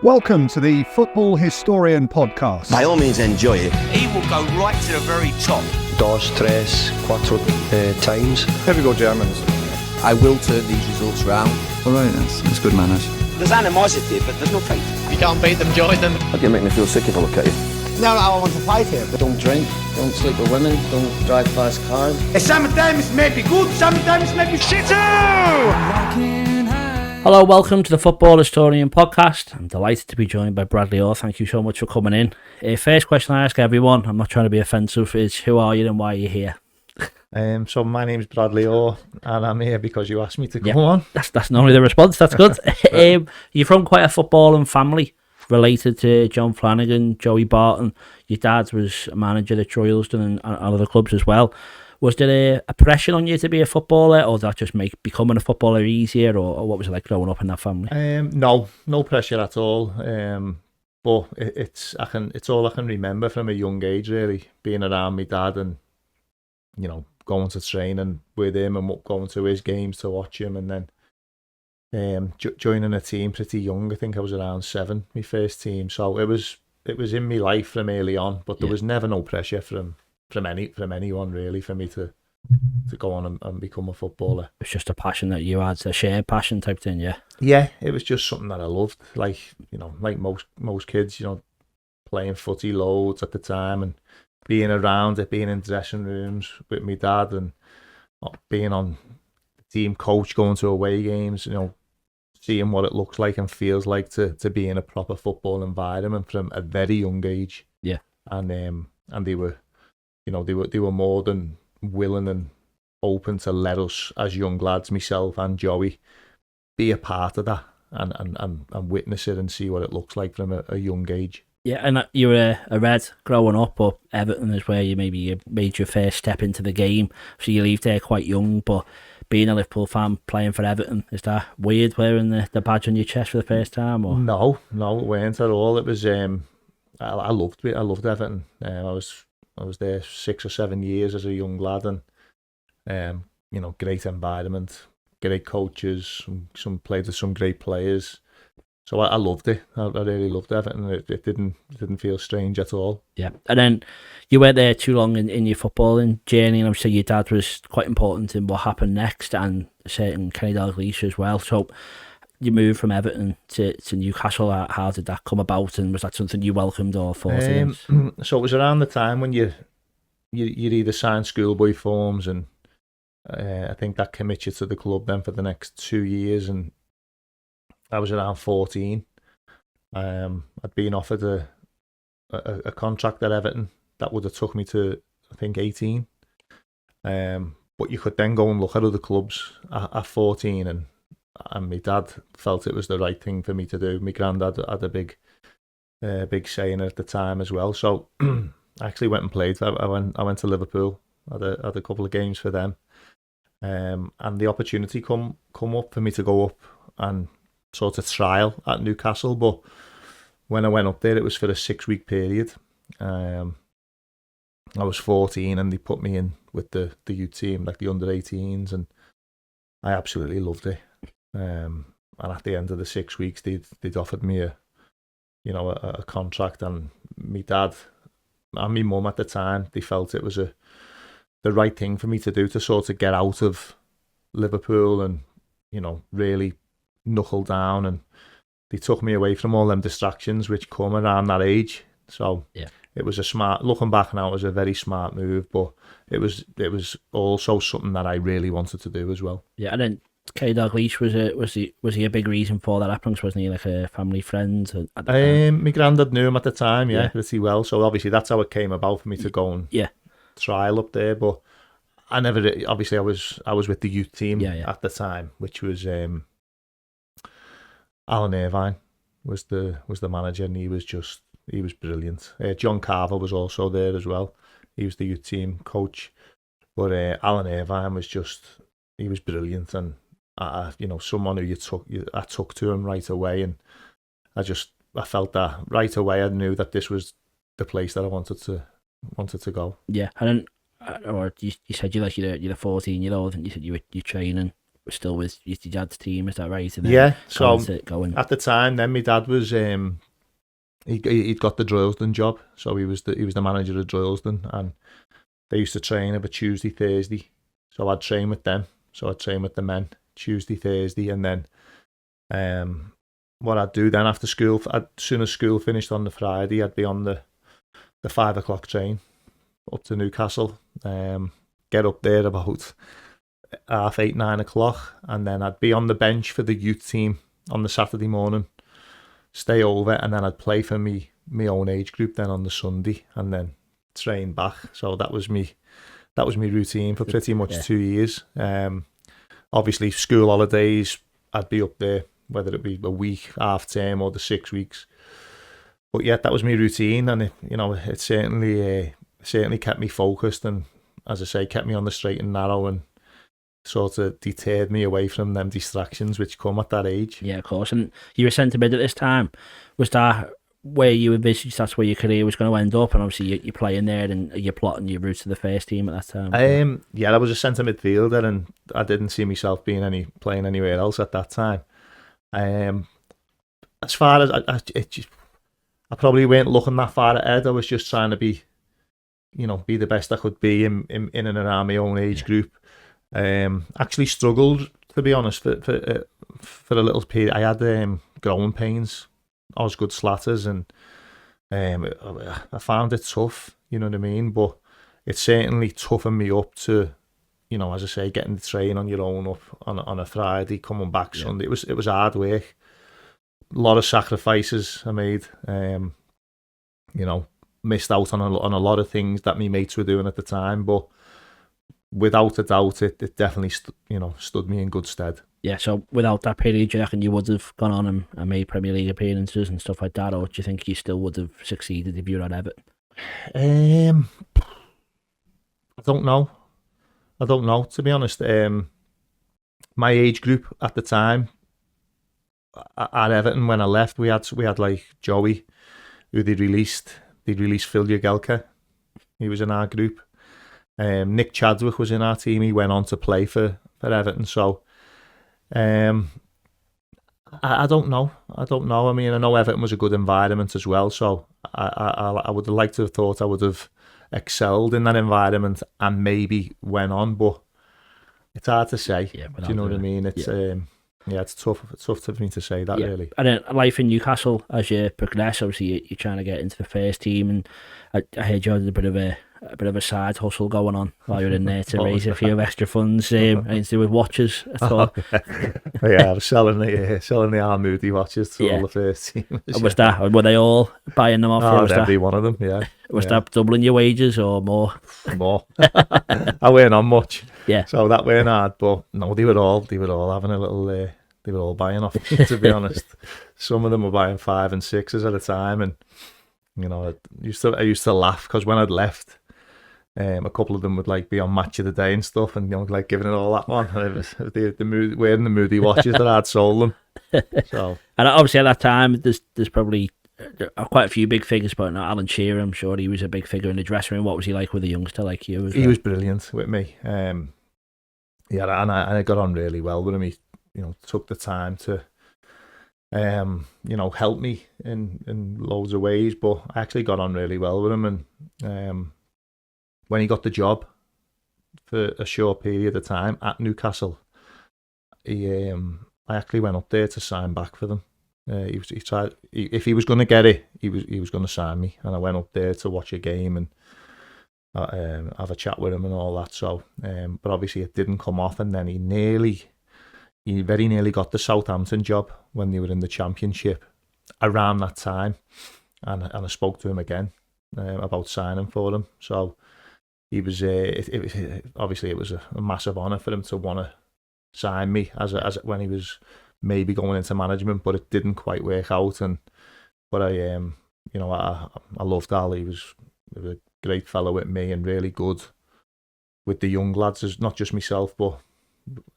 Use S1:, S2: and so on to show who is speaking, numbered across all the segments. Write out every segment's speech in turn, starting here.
S1: Welcome to the Football Historian Podcast.
S2: By all means, enjoy it.
S3: He will go right to the very top.
S4: Dos, tres, cuatro times.
S5: Here we go, Germans.
S6: I will turn these results round.
S7: All right, that's good manners.
S2: There's animosity, but there's no fight.
S8: If you can't beat them, join them.
S5: How do you make me feel sick if I look at you?
S9: No, I want to fight here. Don't drink, don't sleep with women, don't drive fast cars.
S3: Sometimes may be good, sometimes may be shit too!
S10: Hello, welcome to the Football Historian Podcast. I'm delighted to be joined by Bradley Orr. Thank you so much for coming in. First question I ask everyone, I'm not trying to be offensive, is who are you and why are you here?
S5: So my name's Bradley Orr, and I'm here because you asked me to come on.
S10: That's normally the response. That's good. You're from quite a footballing family, related to John Flanagan, Joey Barton. Your dad was a manager at Droylsden and other clubs as well. Was there a pressure on you to be a footballer, or did that just make becoming a footballer easier, or what was it like growing up in that family?
S5: No pressure at all. But it's all I can remember from a young age, really, being around my dad and going to training with him and going to his games to watch him, and then joining a team pretty young. I think I was around 7, my first team. So it was in my life from early on, but there was never no pressure from anyone really for me to go on and become a footballer.
S10: It's just a passion that you had, a shared passion type thing, yeah.
S5: Yeah, it was just something that I loved. Like most kids, playing footy loads at the time and being around it, being in dressing rooms with my dad and being on the team coach, going to away games, seeing what it looks like and feels like to be in a proper football environment from a very young age. Yeah. And they were they were more than willing and open to let us as young lads, myself and Joey, be a part of that and witness it and see what it looks like from a young age. Yeah,
S10: and you were a Red growing up, but Everton is where you made your first step into the game. So you leave there quite young, but being a Liverpool fan playing for Everton, is that weird wearing the badge on your chest for the first time? Or? No, it weren't at all. It was I loved it. I loved Everton. I was there 6 or 7 years as a young lad, and great environment, great coaches, some played with some great players. So I loved it. I really loved Everton. It didn't feel strange at all. Yeah, and then you weren't there too long in your footballing journey, and obviously your dad was quite important in what happened next, and a certain Kenny Dalglish as well. So you moved from Everton to Newcastle. How did that come about, and was that something you welcomed or thought? So it was around the time when you'd either sign schoolboy forms, and I think that commits you to the club then for the next 2 years, and I was around 14. I'd been offered a contract at Everton that would have took me to, I think, 18. But you could then go and look at other clubs at 14, and my dad felt it was the right thing for me to do. My granddad had a big say in it at the time as well. So I actually went and played. I went to Liverpool. Had a couple of games for them, and the opportunity come up for me to go up and sort of trial at Newcastle. But when I went up there, it was for a 6-week period. I was 14, and they put me in with the youth team, like the under 18s, and I absolutely loved it. And at the end of the 6 weeks, they'd offered me a contract, and my dad and my mum at the time, they felt it was the right thing for me to do, to sort of get out of Liverpool and really knuckle down, and they took me away from all them distractions which come around that age. So yeah, it was looking back now, it was a very smart move, but it was also something that I really wanted to do as well. Yeah, and then Kenny Dalglish, was he a big reason for that happening? Wasn't he like a family friend? My granddad knew him at the time, pretty well. So obviously that's how it came about for me to go and trial up there. But I never, obviously I was with the youth team at the time, which was Alan Irvine was the manager, and he was brilliant. John Carver was also there as well. He was the youth team coach, but Alan Irvine he was brilliant, and someone who I took to him right away, and I felt that right away. I knew that this was the place that I wanted to go. Yeah, and then you said you're 14-year-old, and you said you're training still with your dad's team, is that right? And then
S5: Yeah, so
S10: going.
S5: at the time, then my dad was he'd got the Droylsden job, so he was the manager of Droylsden, and they used to train every Tuesday, Thursday. So I'd train with them. So I'd train with the men Tuesday, Thursday, and then what I'd do then after school, as soon as school finished on the Friday, I'd be on the 5 o'clock train up to Newcastle. Get up there about 8:30, 9 o'clock, and then I'd be on the bench for the youth team on the Saturday morning. Stay over, and then I'd play for my own age group then on the Sunday, and then train back. So that was me routine for pretty much 2 years. Obviously, school holidays, I'd be up there, whether it be a week, half term, or the 6 weeks. But yeah, that was my routine, and it certainly kept me focused, and as I say, kept me on the straight and narrow, and sort of deterred me away from them distractions which come at that age.
S10: Yeah, of course. And you were centre mid at this time. Was that where you envisaged that's where your career was going to end up? And obviously you're playing there and you're plotting your route to the first team at that time.
S5: Yeah, I was a centre midfielder, and I didn't see myself playing anywhere else at that time. As far as I probably weren't looking that far ahead. I was just trying to be the best I could be in and around my own age group. Actually struggled, to be honest, for a little period. I had growing pains, Osgood slatters, and I found it tough, you know what I mean? But it certainly toughened me up to, as I say, getting the train on your own up on a Friday, coming back Sunday. It was hard work. A lot of sacrifices I made. Missed out on a lot of things that my mates were doing at the time, but without a doubt, it definitely stood me in good stead.
S10: Yeah, so without that period, do you reckon you would have gone on and made Premier League appearances and stuff like that, or do you think you still would have succeeded if you were at Everton?
S5: I don't know, to be honest. My age group at the time at Everton, when I left, we had like Joey, who they'd released Phil Jagielka. He was in our group. Nick Chadwick was in our team. He went on to play for Everton. So I don't know. I mean, I know Everton was a good environment as well. So I would have liked to have thought I would have excelled in that environment and maybe went on, but it's hard to say. Yeah, do you know what I mean? It's it's tough. It's tough for me to say that, really.
S10: And then life in Newcastle as you progress. Obviously, you're trying to get into the first team, and I heard you had a bit of a side hustle going on while you're in there to raise a few extra funds. Anything to do with watches at all?
S5: Yeah, I was selling the R. Moody watches to all the first team.
S10: Were they all buying them off?
S5: Every one of them. Yeah.
S10: Was that doubling your wages or more?
S5: More. I weren't on much.
S10: Yeah.
S5: So that weren't hard, but no, they were all having a little. They were all buying off me, to be honest. Some of them were buying 5 and 6s at a time, and I used to laugh because when I'd left, a couple of them would like be on Match of the Day and stuff, and like giving it all that one. And it was wearing the Moody watches that I'd sold them. So,
S10: and obviously at that time, there's probably quite a few big figures, but Alan Shearer, I'm sure he was a big figure in the dressing room. What was he like with a youngster like you?
S5: He was brilliant with me. And I got on really well with him. He, took the time to, help me in loads of ways. But I actually got on really well with him, and when he got the job for a short period of time at Newcastle, I actually went up there to sign back for them. He tried, if he was going to get it, he was going to sign me, and I went up there to watch a game and have a chat with him and all that. So, but obviously it didn't come off, and then he very nearly got the Southampton job when they were in the Championship around that time, and I spoke to him again about signing for them. So he was obviously it was a massive honour for him to want to sign me as when he was maybe going into management, but it didn't quite work out. But I loved Al. He was a great fellow with me and really good with the young lads, as not just myself, but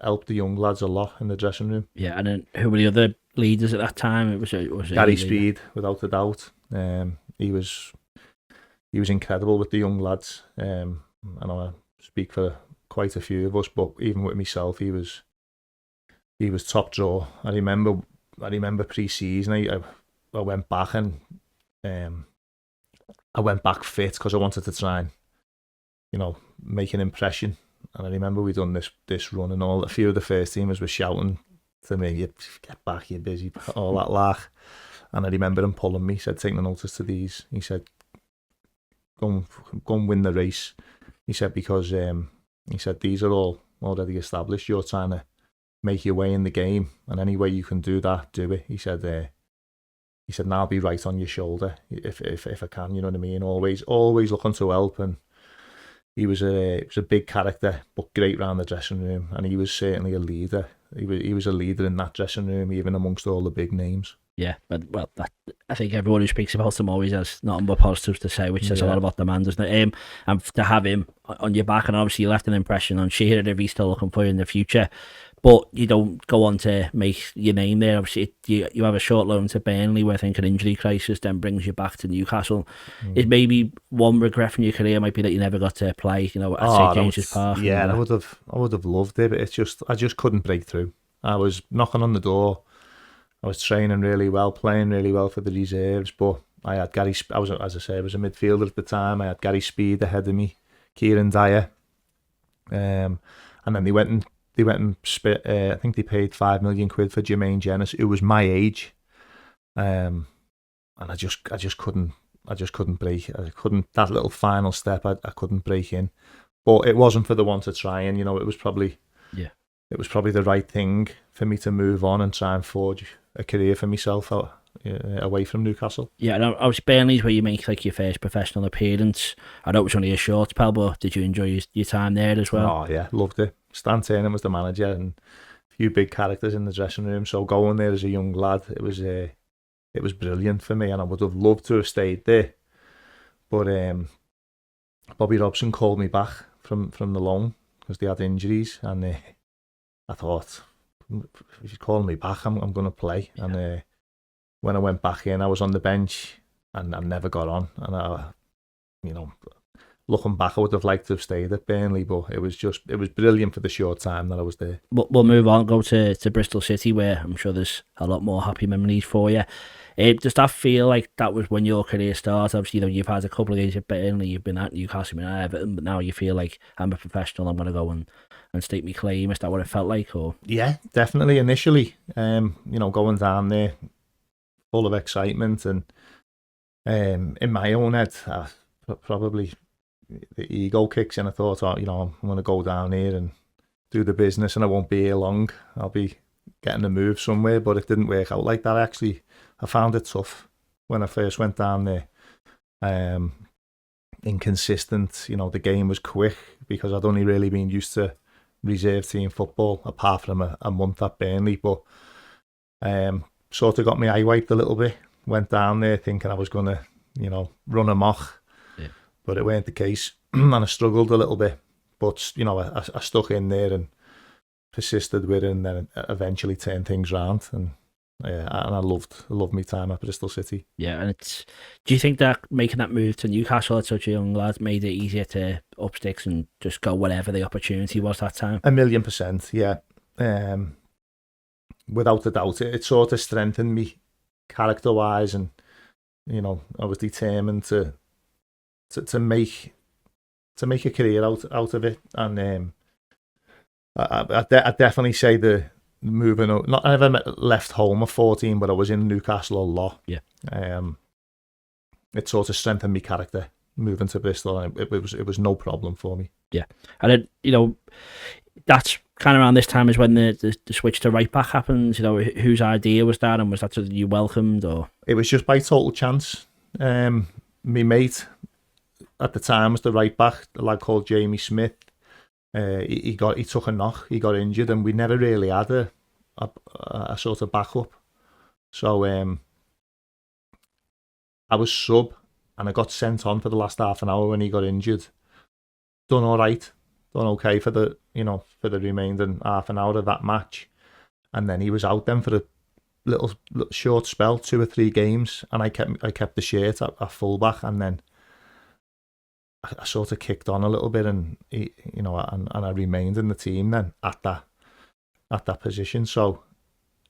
S5: helped the young lads a lot in the dressing room.
S10: Yeah, and then who were the other leaders at that time? It was
S5: Gary Speed, without a doubt. He was incredible with the young lads. I know I speak for quite a few of us, but even with myself, he was he was top draw. I remember pre-season. I went back and I went back fit because I wanted to try and make an impression. And I remember we done this run and all. A few of the first teamers were shouting to me, "You get back, you're busy," all that lark. And I remember him pulling me. He said, "Take no notice to these." He said, "Go and win the race." He said, because he said, "These are all already established. You're trying to make your way in the game, and any way you can do that, do it." He said, "Now I'll be right on your shoulder if I can." You know what I mean? Always looking to help. And he was a big character, but great round the dressing room, and he was certainly a leader. He was a leader in that dressing room, even amongst all the big names.
S10: Yeah, but I think everyone who speaks about him always has nothing but positives to say, which says a lot about the man, doesn't it? And to have him on your back, and obviously you left an impression on Shearer if he's still looking for you in the future. But you don't go on to make your name there. Obviously, you have a short loan to Burnley where I think an injury crisis then brings you back to Newcastle. Is maybe one regret from your career might be that you never got to play, at St James's Park.
S5: Yeah, I would have loved it, but I just couldn't break through. I was knocking on the door. I was training really well, playing really well for the reserves, but I had Gary. I was a midfielder at the time. I had Gary Speed ahead of me, Kieran Dyer, and then they went and spit. I think they paid £5 million for Jermaine Jenas, who was my age, and I just couldn't break. I couldn't, that little final step. I couldn't break in, but it wasn't for the one to try. And it was probably the right thing for me to move on and try and forge a career for myself away from Newcastle. Yeah,
S10: and obviously Burnley's where you make your first professional appearance. I know it was only a short spell, but did you enjoy your time there as well?
S5: Oh yeah, loved it. Stan Turner was the manager and a few big characters in the dressing room. So going there as a young lad, it was brilliant for me, and I would have loved to have stayed there. But Bobby Robson called me back from the loan because they had injuries, and I thought, if he's calling me back, I'm going to play. Yeah. And when I went back in, I was on the bench and I never got on. And looking back, I would have liked to have stayed at Burnley, but it was brilliant for the short time that I was there.
S10: But we'll move on, go to Bristol City, where I'm sure there's a lot more happy memories for you. Does that feel like that was when your career started? Obviously, you've had a couple of years at Burnley, you've been at Newcastle, you've been at Everton, but now you feel like I'm a professional, I'm going to go and stake my claim. Is that what it felt like? Or
S5: yeah, definitely. Initially, going down there, full of excitement, and in my own head, probably the ego kicks in. I thought, I'm going to go down here and do the business, and I won't be here long. I'll be getting a move somewhere, but it didn't work out like that. I found it tough when I first went down there. Inconsistent, the game was quick because I'd only really been used to reserve team football apart from a month at Burnley, but sort of got my eye wiped a little bit. Went down there thinking I was going to, run amok, but it weren't the case, and I struggled a little bit, but I stuck in there and persisted with it, and then eventually turned things around, and I loved my time at Bristol City. Yeah,
S10: and do you think that making that move to Newcastle at such a young lad made it easier to up sticks and just go whatever the opportunity was that time?
S5: 1,000,000%, yeah. Without a doubt, it sort of strengthened me character-wise, and I was determined to make a career out of it, and I definitely say the moving out. Not I never left home at 14, but I was in Newcastle a lot.
S10: Yeah.
S5: It sort of strengthened my character moving to Bristol, and it was no problem for me.
S10: Yeah, and then that's kind of around this time is when the switch to right back happens. Whose idea was that, and was that something you welcomed, or?
S5: It was just by total chance. My mate at the time was the right back, a lad called Jamie Smith. He took a knock, he got injured, and we never really had a sort of backup. So I was sub, and I got sent on for the last half an hour when he got injured. Done all right, done okay for the remaining half an hour of that match, and then he was out then for a little short spell, 2 or 3 games, and I kept the shirt at fullback, and then I sort of kicked on a little bit, and and I remained in the team then at that at that position. So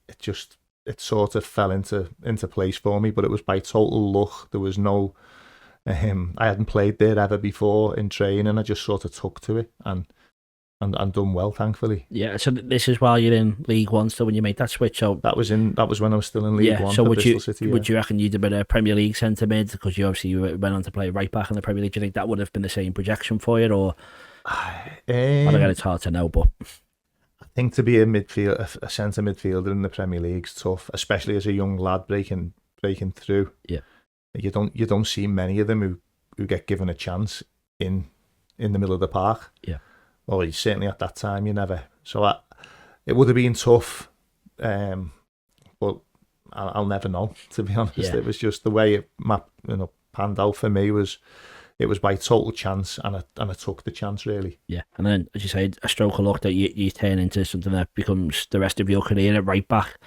S5: it sort of fell into place for me, but it was by total luck. There was no, I hadn't played there ever before in training. I just sort of took to it and done well, thankfully.
S10: Yeah, so this is while you're in League One still when you made that switch. So
S5: that was when I was still in League One.
S10: So
S5: for
S10: would
S5: Bristol
S10: you
S5: City,
S10: would you reckon you'd have been a Premier League centre mid, because you obviously went on to play right back in the Premier League? Do you think that would have been the same projection for you, or? Again, it's hard to know, but
S5: I think to be a centre midfielder in the Premier League's tough, especially as a young lad breaking through.
S10: Yeah,
S5: you don't see many of them who get given a chance in the middle of the park.
S10: Yeah.
S5: Or certainly at that time, you never. So it would have been tough, but I'll never know, to be honest.
S10: Yeah.
S5: It was just the way it panned out for me. It was by total chance, and I took the chance, really.
S10: Yeah, and then, as you said, a stroke of luck that you turn into something that becomes the rest of your career at right back.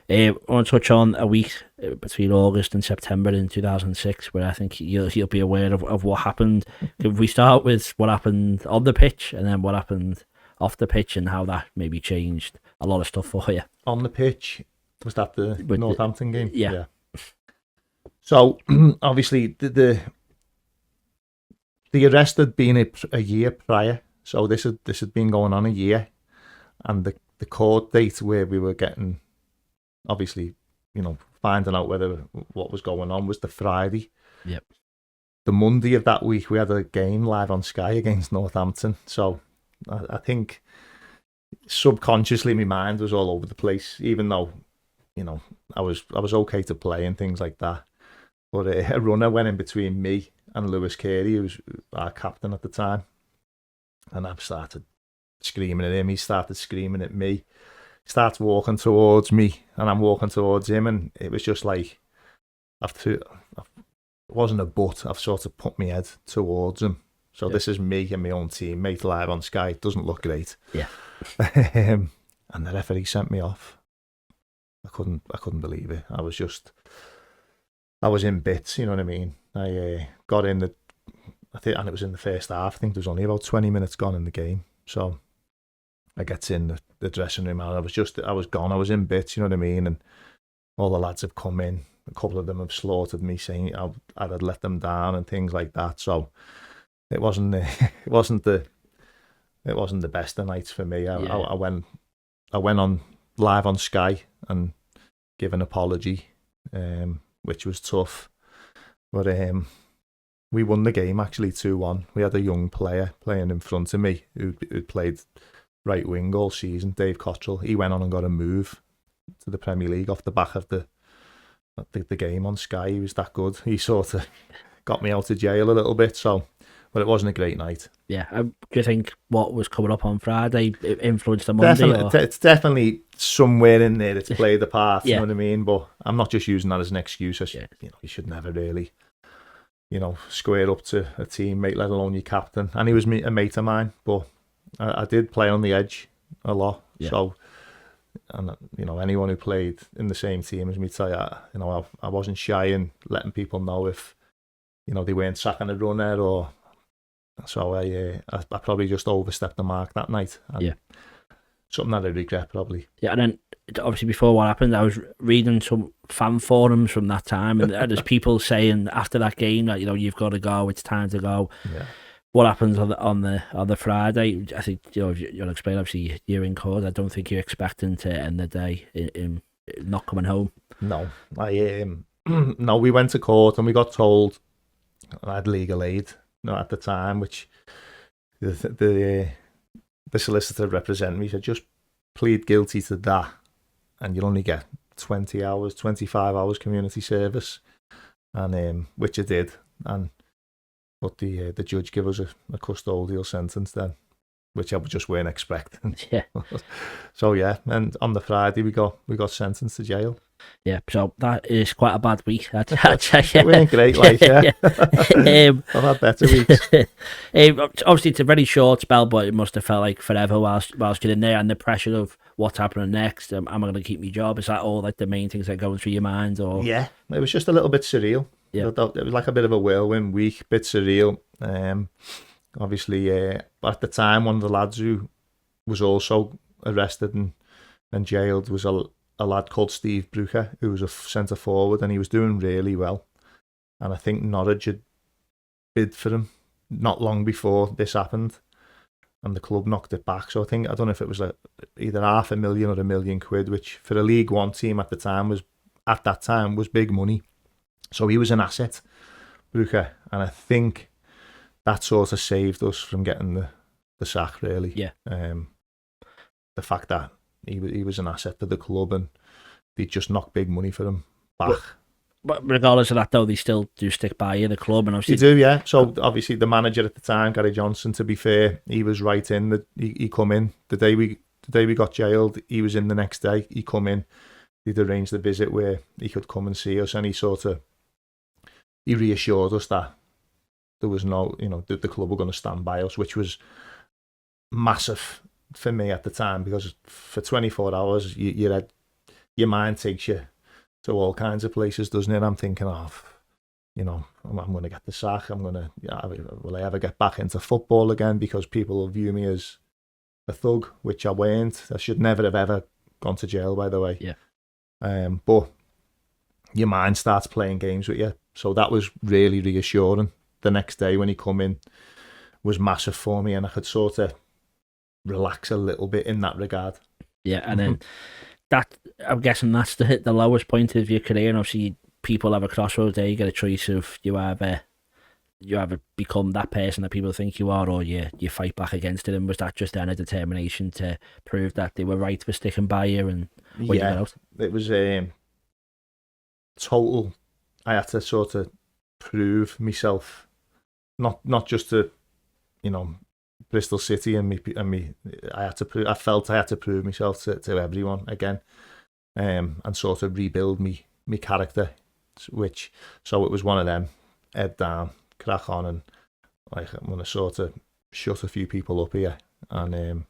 S10: I want to touch on a week between August and September in 2006, where I think you'll be aware of what happened. If we start with what happened on the pitch, and then what happened off the pitch, and how that maybe changed a lot of stuff for you.
S5: On the pitch, was that the Northampton game?
S10: Yeah.
S5: So obviously the arrest had been a year prior, so this had been going on a year, and the court date where we were getting, obviously, finding out what was going on was the Friday.
S10: Yep.
S5: The Monday of that week, we had a game live on Sky against Northampton. So I think subconsciously my mind was all over the place, even though, I was okay to play and things like that. But a runner went in between me and Lewis Carey, who was our captain at the time. And I started screaming at him. He started screaming at me. Starts walking towards me, and I'm walking towards him, and it was just like it wasn't a butt. I've sort of put my head towards him. So This is me and my own teammate live on Sky. It doesn't look great.
S10: Yeah.
S5: And the referee sent me off. I couldn't believe it. I was in bits. You know what I mean? I got in and it was in the first half. I think there was only about 20 minutes gone in the game. So I get in the dressing room, and I was gone. I was in bits, you know what I mean? And all the lads have come in. A couple of them have slaughtered me, saying I'd had let them down and things like that. So it wasn't the best of nights for me. I went on live on Sky and give an apology, which was tough. But we won the game actually 2-1. We had a young player playing in front of me who'd played right wing all season, Dave Cottrell. He went on and got a move to the Premier League off the back of the game on Sky. He was that good. He sort of got me out of jail a little bit. So, but it wasn't a great night.
S10: Yeah. Do you think what was coming up on Friday influenced the Monday?
S5: Definitely, it's definitely somewhere in there. It's played a part.
S10: Yeah.
S5: You know what I mean? But I'm not just using that as an excuse. You should never really, square up to a teammate, let alone your captain. And he was a mate of mine, but I did play on the edge a lot.
S10: Yeah.
S5: So, and anyone who played in the same team as me tell you, I wasn't shy in letting people know if, they weren't sacking a runner or. So I probably just overstepped the mark that night. And something that I regret probably. Yeah,
S10: and then obviously before what happened, I was reading some fan forums from that time, and there's people saying after that game that you've got to go, it's time to go.
S5: Yeah.
S10: What happens on the Friday? I think you'll explain. Obviously, you're in court. I don't think you're expecting to end the day in not coming home.
S5: No, no. We went to court and we got told I had legal aid. At the time, which the solicitor representing me said, just plead guilty to that, and you'll only get 20 hours, 25 hours community service, and which I did, but the judge gave us a custodial sentence then, which I just weren't expecting.
S10: Yeah.
S5: So yeah, and on the Friday we got sentenced to jail.
S10: Yeah, so that is quite a bad week. I'd say.
S5: It ain't great, I've had better weeks.
S10: Obviously, it's a very short spell, but it must have felt like forever whilst you're in there, and the pressure of what's happening next. Am I going to keep my job? Is that all like the main things that are going through your mind? Or
S5: yeah, it was just a little bit surreal. Yeah, it was like a bit of a whirlwind week, bit surreal. Obviously, at the time, one of the lads who was also arrested and and jailed was a lad called Steve Brooker, who was a centre forward, and he was doing really well. And I think Norwich had bid for him not long before this happened, and the club knocked it back. So I don't know if it was like either £500,000 or £1 million, which for a League One team at that time was big money. So he was an asset, Brooker, and I think that sort of saved us from getting the sack, really.
S10: Yeah.
S5: The fact that he was an asset to the club, and they just knocked big money for him back.
S10: But regardless of that, though, they still do stick by you, the club, and obviously
S5: they do, yeah. So obviously the manager at the time, Gary Johnson, to be fair, he was right in. He come in the day we got jailed. He was in the next day. He come in. They'd arranged the visit where he could come and see us, and he reassured us that there was no, the club were going to stand by us, which was massive for me at the time, because for 24 hours, your mind takes you to all kinds of places, doesn't it? I'm thinking, I'm going to get the sack. Will I ever get back into football again? Because people will view me as a thug, which I weren't. I should never have ever gone to jail, by the way.
S10: Yeah.
S5: But your mind starts playing games with you. So that was really reassuring. The next day when he come in was massive for me, and I could sort of relax a little bit in that regard.
S10: Yeah, and then that, I'm guessing that's the lowest point of your career, and obviously people have a crossroads there. You get a choice of you either become that person that people think you are, or you fight back against it. And was that just then a determination to prove that they were right for sticking by you? And when you got out?
S5: It was total. I had to sort of prove myself, not just to, Bristol City and me. I felt I had to prove myself to everyone again, and sort of rebuild me character. So it was one of them, head down, crack on, and like I'm gonna sort of shut a few people up here, and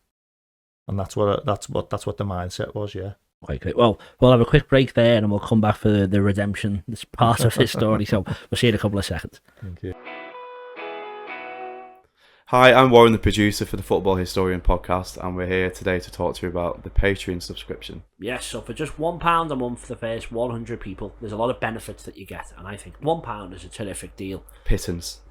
S5: that's what the mindset was. Yeah.
S10: Quite great. Well, we'll have a quick break there, and we'll come back for the redemption. This part of this story. So we'll see you in a couple of seconds.
S5: Thank you.
S7: Hi, I'm Warren, the producer for the Football Historian podcast, and we're here today to talk to you about the Patreon subscription.
S10: Yes, so for just £1 a month for the first 100 people, there's a lot of benefits that you get, and I think £1 is a terrific deal.
S7: Pittance,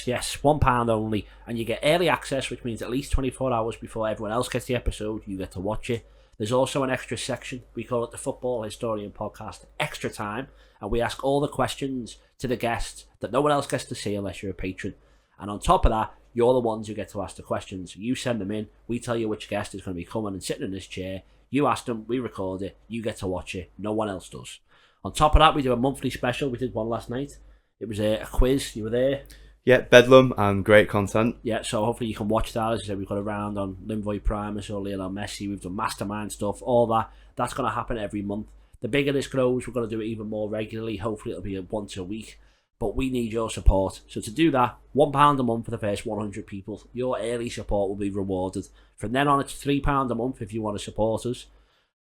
S7: yes,
S10: £1 only, and you get early access, which means at least 24 hours before everyone else gets the episode, you get to watch it. There's also an extra section, we call it the Football Historian Podcast Extra Time, and we ask all the questions to the guests that no one else gets to see unless you're a patron. And on top of that, you're the ones who get to ask the questions. You send them in, we tell you which guest is going to be coming and sitting in this chair. You ask them, we record it, you get to watch it. No one else does. On top of that, we do a monthly special. We did one last night. It was a quiz. You were there.
S7: Yeah, bedlam and great content.
S10: Yeah, so hopefully you can watch that. As I said, we've got a round on Linvoy Primus or Lionel Messi. We've done mastermind stuff, all that. That's going to happen every month. The bigger this grows, we're going to do it even more regularly. Hopefully it'll be once a week. But we need your support. So to do that, £1 a month for the first 100 people. Your early support will be rewarded. From then on, it's £3 a month if you want to support us.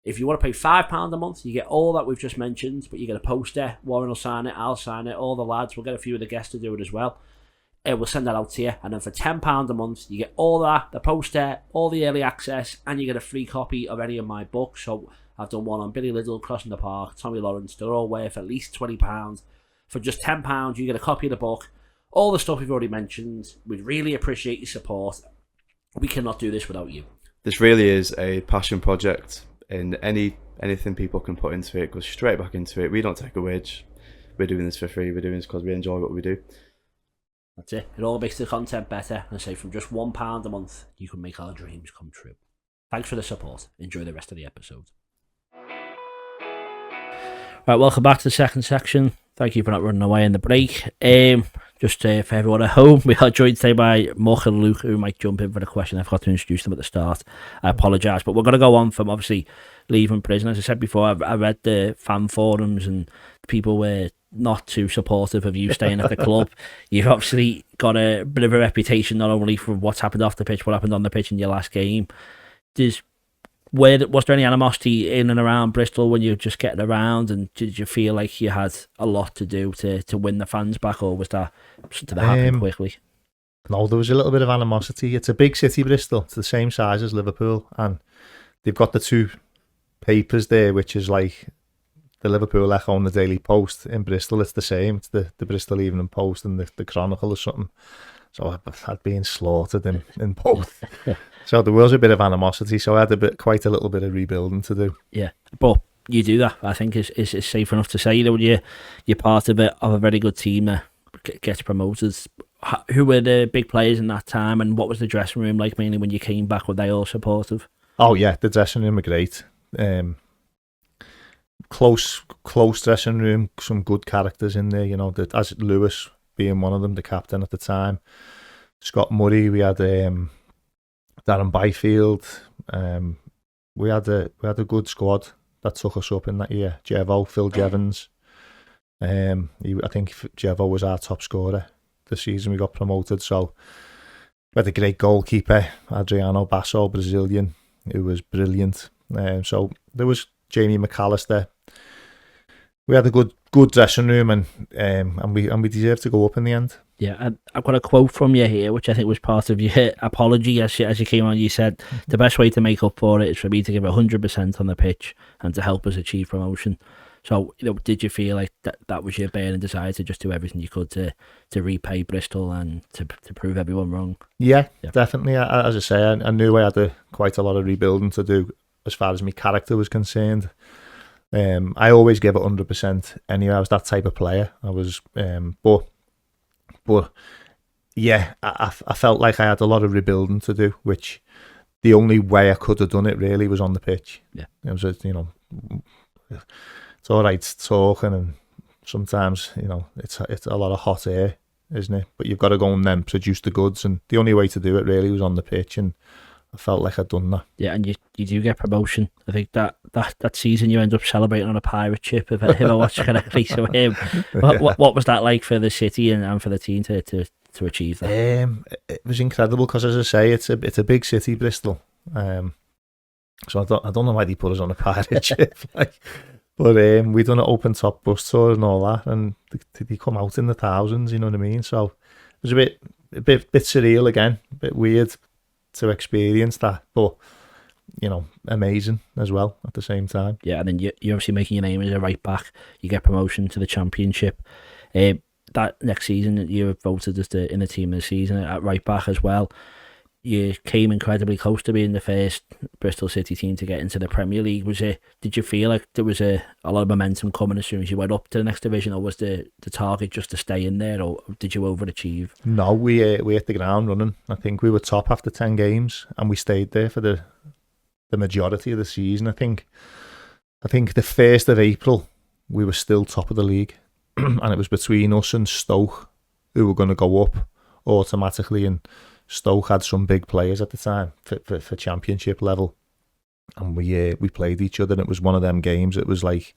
S10: If you want to pay £5 a month, you get all that we've just mentioned, but you get a poster. Warren will sign it, I'll sign it, all the lads. We'll get a few of the guests to do it as well. We'll send that out to you. And then for £10 a month, you get all that, the poster, all the early access, and you get a free copy of any of my books. So I've done one on Billy Liddell, Crossing the Park, Tommy Lawrence. They're all worth at least £20. For just £10, you get a copy of the book, all the stuff we've already mentioned. We'd really appreciate your support. We cannot do this without you.
S7: This really is a passion project, and anything people can put into it goes straight back into it. We don't take a wage. We're doing this for free. We're doing this because we enjoy what we do.
S10: That's it. It all makes the content better. And I say from just £1 a month, you can make our dreams come true. Thanks for the support. Enjoy the rest of the episode. Right, welcome back to the second section. Thank you for not running away in the break. Just for everyone at home, we are joined today by Mark and Luke, who might jump in for the question. I forgot to introduce them at the start. I apologise, but we're going to go on from obviously leaving prison. As I said before, I read the fan forums and people were not too supportive of you staying at the club. You've obviously got a bit of a reputation, not only for what's happened off the pitch, what happened on the pitch in your last game. Was there any animosity in and around Bristol when you were just getting around, and did you feel like you had a lot to do to win the fans back, or was that something that happened quickly?
S5: No, there was a little bit of animosity. It's a big city, Bristol. It's the same size as Liverpool, and they've got the two papers there, which is like the Liverpool Echo and the Daily Post in Bristol. It's the same. It's the Bristol Evening Post and the Chronicle or something. So I'd been slaughtered in both. So there was a bit of animosity. So I had quite a little bit of rebuilding to do.
S10: Yeah, but you do that. I think is safe enough to say. You know, you're part of a very good team that gets promoted. Who were the big players in that time, and what was the dressing room like? Mainly when you came back, were they all supportive?
S5: Oh yeah, the dressing room were great. Close dressing room. Some good characters in there. You know, as Lewis being one of them, the captain at the time. Scott Murray. We had Darren Byfield. We had a good squad that took us up in that year. Phil Jevons. I think Jevo was our top scorer the season we got promoted. So we had a great goalkeeper, Adriano Basso, Brazilian, who was brilliant. So there was Jamie McAllister. We had a good dressing room, and we deserved to go up in the end.
S10: Yeah, I've got a quote from you here, which I think was part of your apology as you came on. You said, the best way to make up for it is for me to give 100% on the pitch and to help us achieve promotion. So, you know, did you feel like that was your burning desire to just do everything you could to repay Bristol and to prove everyone wrong?
S5: Yeah. Definitely. As I say, I knew I had quite a lot of rebuilding to do as far as my character was concerned. I always give it 100% anyway. I was that type of player. I was, but yeah, I felt like I had a lot of rebuilding to do, which the only way I could have done it really was on the pitch.
S10: Yeah,
S5: it was, you know, it's all right talking, and sometimes, you know, it's a lot of hot air, isn't it? But you've got to go and then produce the goods, and the only way to do it really was on the pitch, and I felt like I'd done that. Yeah,
S10: and you do get promotion. I think that season you end up celebrating on a pirate ship, if I watch correctly. So what was that like for the city and for the team to achieve that?
S5: It was incredible because, as I say, it's a big city, Bristol. So I don't know why they put us on a pirate ship, but we done an open top bus tour and all that, and they come out in the thousands. You know what I mean? So it was a bit surreal again, a bit weird to experience that, but you know, amazing as well at the same time.
S10: Yeah, and then you're obviously making your name as a right back. You get promotion to the Championship. That next season you were voted as in the team of the season at right back as well. You came incredibly close to being the first Bristol City team to get into the Premier League. Did you feel like there was a lot of momentum coming as soon as you went up to the next division, or was the target just to stay in there, or did you overachieve?
S5: No, we hit the ground running. I think we were top after 10 games, and we stayed there for the majority of the season. I think the 1st of April we were still top of the league, and it was between us and Stoke, who were going to go up automatically, and Stoke had some big players at the time for Championship level, and we played each other, and it was one of them games. It was like,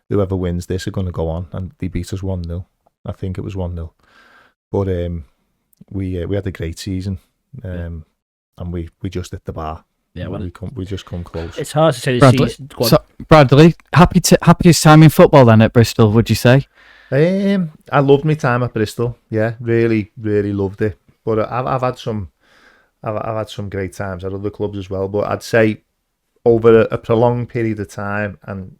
S5: whoever wins this are going to go on, and they beat us 1-0. I think it was 1-0, but we had a great season, and we just hit the bar.
S10: Yeah, well,
S5: we just come close.
S10: It's hard to say.
S8: Bradley, happiest time in football then at Bristol, would you say?
S5: I loved my time at Bristol. Yeah, really, really loved it. But I've had some great times at other clubs as well. But I'd say over a prolonged period of time, and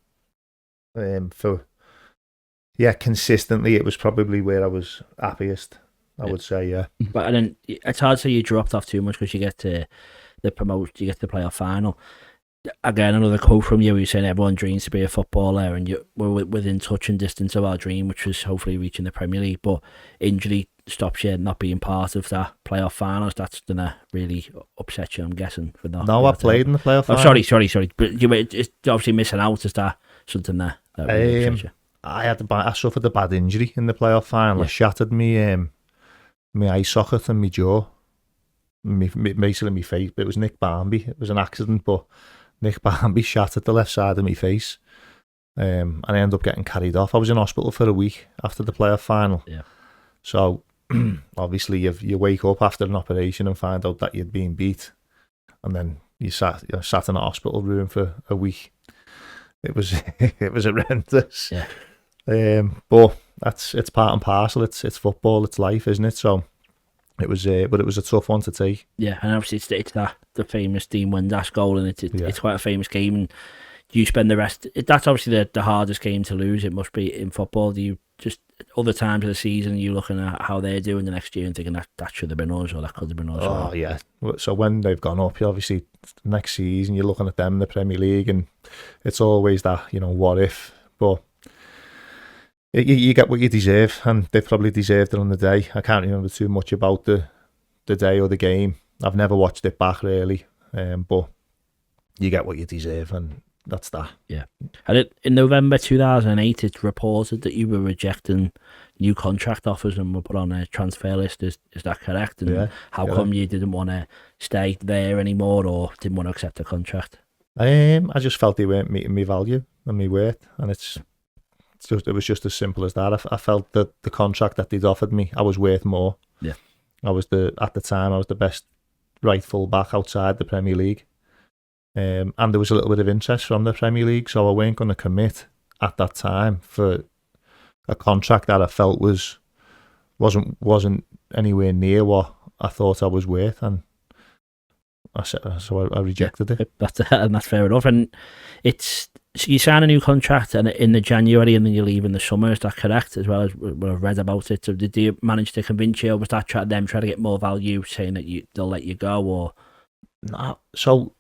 S5: consistently, it was probably where I was happiest. I would say, yeah.
S10: But then it's hard to say you dropped off too much because you get to the promotion, you get to the playoff final. Again, another quote from you, where you're saying everyone dreams to be a footballer, and we're within touch and distance of our dream, which was hopefully reaching the Premier League. But injury stops you not being part of that playoff finals. That's gonna really upset you, I'm guessing. For that.
S5: No, I played in the playoff final.
S10: Sorry. But you were obviously missing out. Is that something that really upset you?
S5: I suffered a bad injury in the playoff final.
S10: Yeah.
S5: I shattered my eye socket and my jaw. Basically my face. It was Nick Barmby. It was an accident, but Nick Barmby shattered the left side of my face, and I ended up getting carried off. I was in hospital for a week after the playoff final.
S10: Yeah.
S5: So obviously you wake up after an operation and find out that you'd been beat, and then you sat in a hospital room for a week. It was horrendous.
S10: Yeah.
S5: But it's part and parcel. It's football. It's life, isn't it? So. But it was a tough one to take.
S10: Yeah, and obviously it's the famous Dean Windass goal, and it's quite a famous game. And do you spend the rest? That's obviously the hardest game to lose. It must be in football. Do you just other times of the season you looking at how they're doing the next year and thinking that should have been us or that could have been us?
S5: Oh yeah. So when they've gone up, you obviously next season you're looking at them in the Premier League, and it's always that what if, but. You get what you deserve, and they probably deserved it on the day. I can't remember too much about the day or the game. I've never watched it back really, but you get what you deserve, and that's that.
S10: Yeah. And in November 2008, it's reported that you were rejecting new contract offers and were put on a transfer list. Is that correct? And how come you didn't want to stay there anymore or didn't want to accept a contract?
S5: I just felt they weren't meeting my value and my worth, and it was just as simple as that. I felt that the contract that they'd offered me, I was worth more.
S10: Yeah.
S5: At the time, I was the best right full back outside the Premier League. And there was a little bit of interest from the Premier League, so I weren't going to commit at that time for a contract that I felt wasn't anywhere near what I thought I was worth, and I rejected it.
S10: That's fair enough. And so you sign a new contract in the January, and then you leave in the summer. Is that correct? As well as what I've read about it. So did you manage to convince you, or was that them trying to get more value, saying that they'll let you go? Or
S5: no. So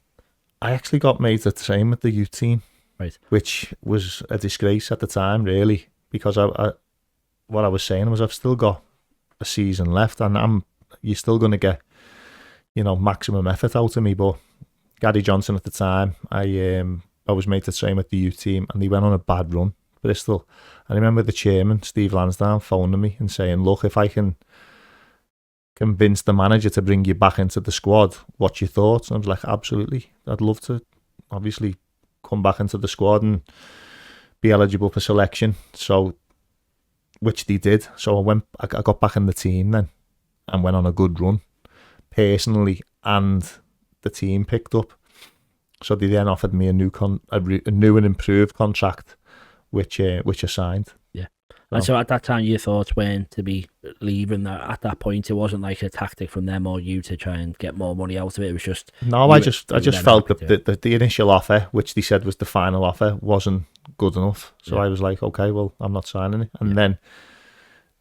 S5: I actually got made to train with the youth team,
S10: right?
S5: Which was a disgrace at the time, really, because what I was saying was I've still got a season left, and you're still going to get maximum effort out of me. But Gary Johnson at the time, I was made to train with the youth team, and they went on a bad run, Bristol. I remember the chairman, Steve Lansdowne, phoning me and saying, look, if I can convince the manager to bring you back into the squad, what's your thoughts? And I was like, absolutely. I'd love to obviously come back into the squad and be eligible for selection. So, which they did. So I got back in the team then and went on a good run, personally, and the team picked up. So they then offered me a new and improved contract, which I signed.
S10: Yeah. And so at that time, your thoughts weren't to be leaving. At that point, it wasn't like a tactic from them or you to try and get more money out of it. It was just
S5: I just felt that the initial offer, which they said was the final offer, wasn't good enough. So I was like, okay, well, I'm not signing it. And then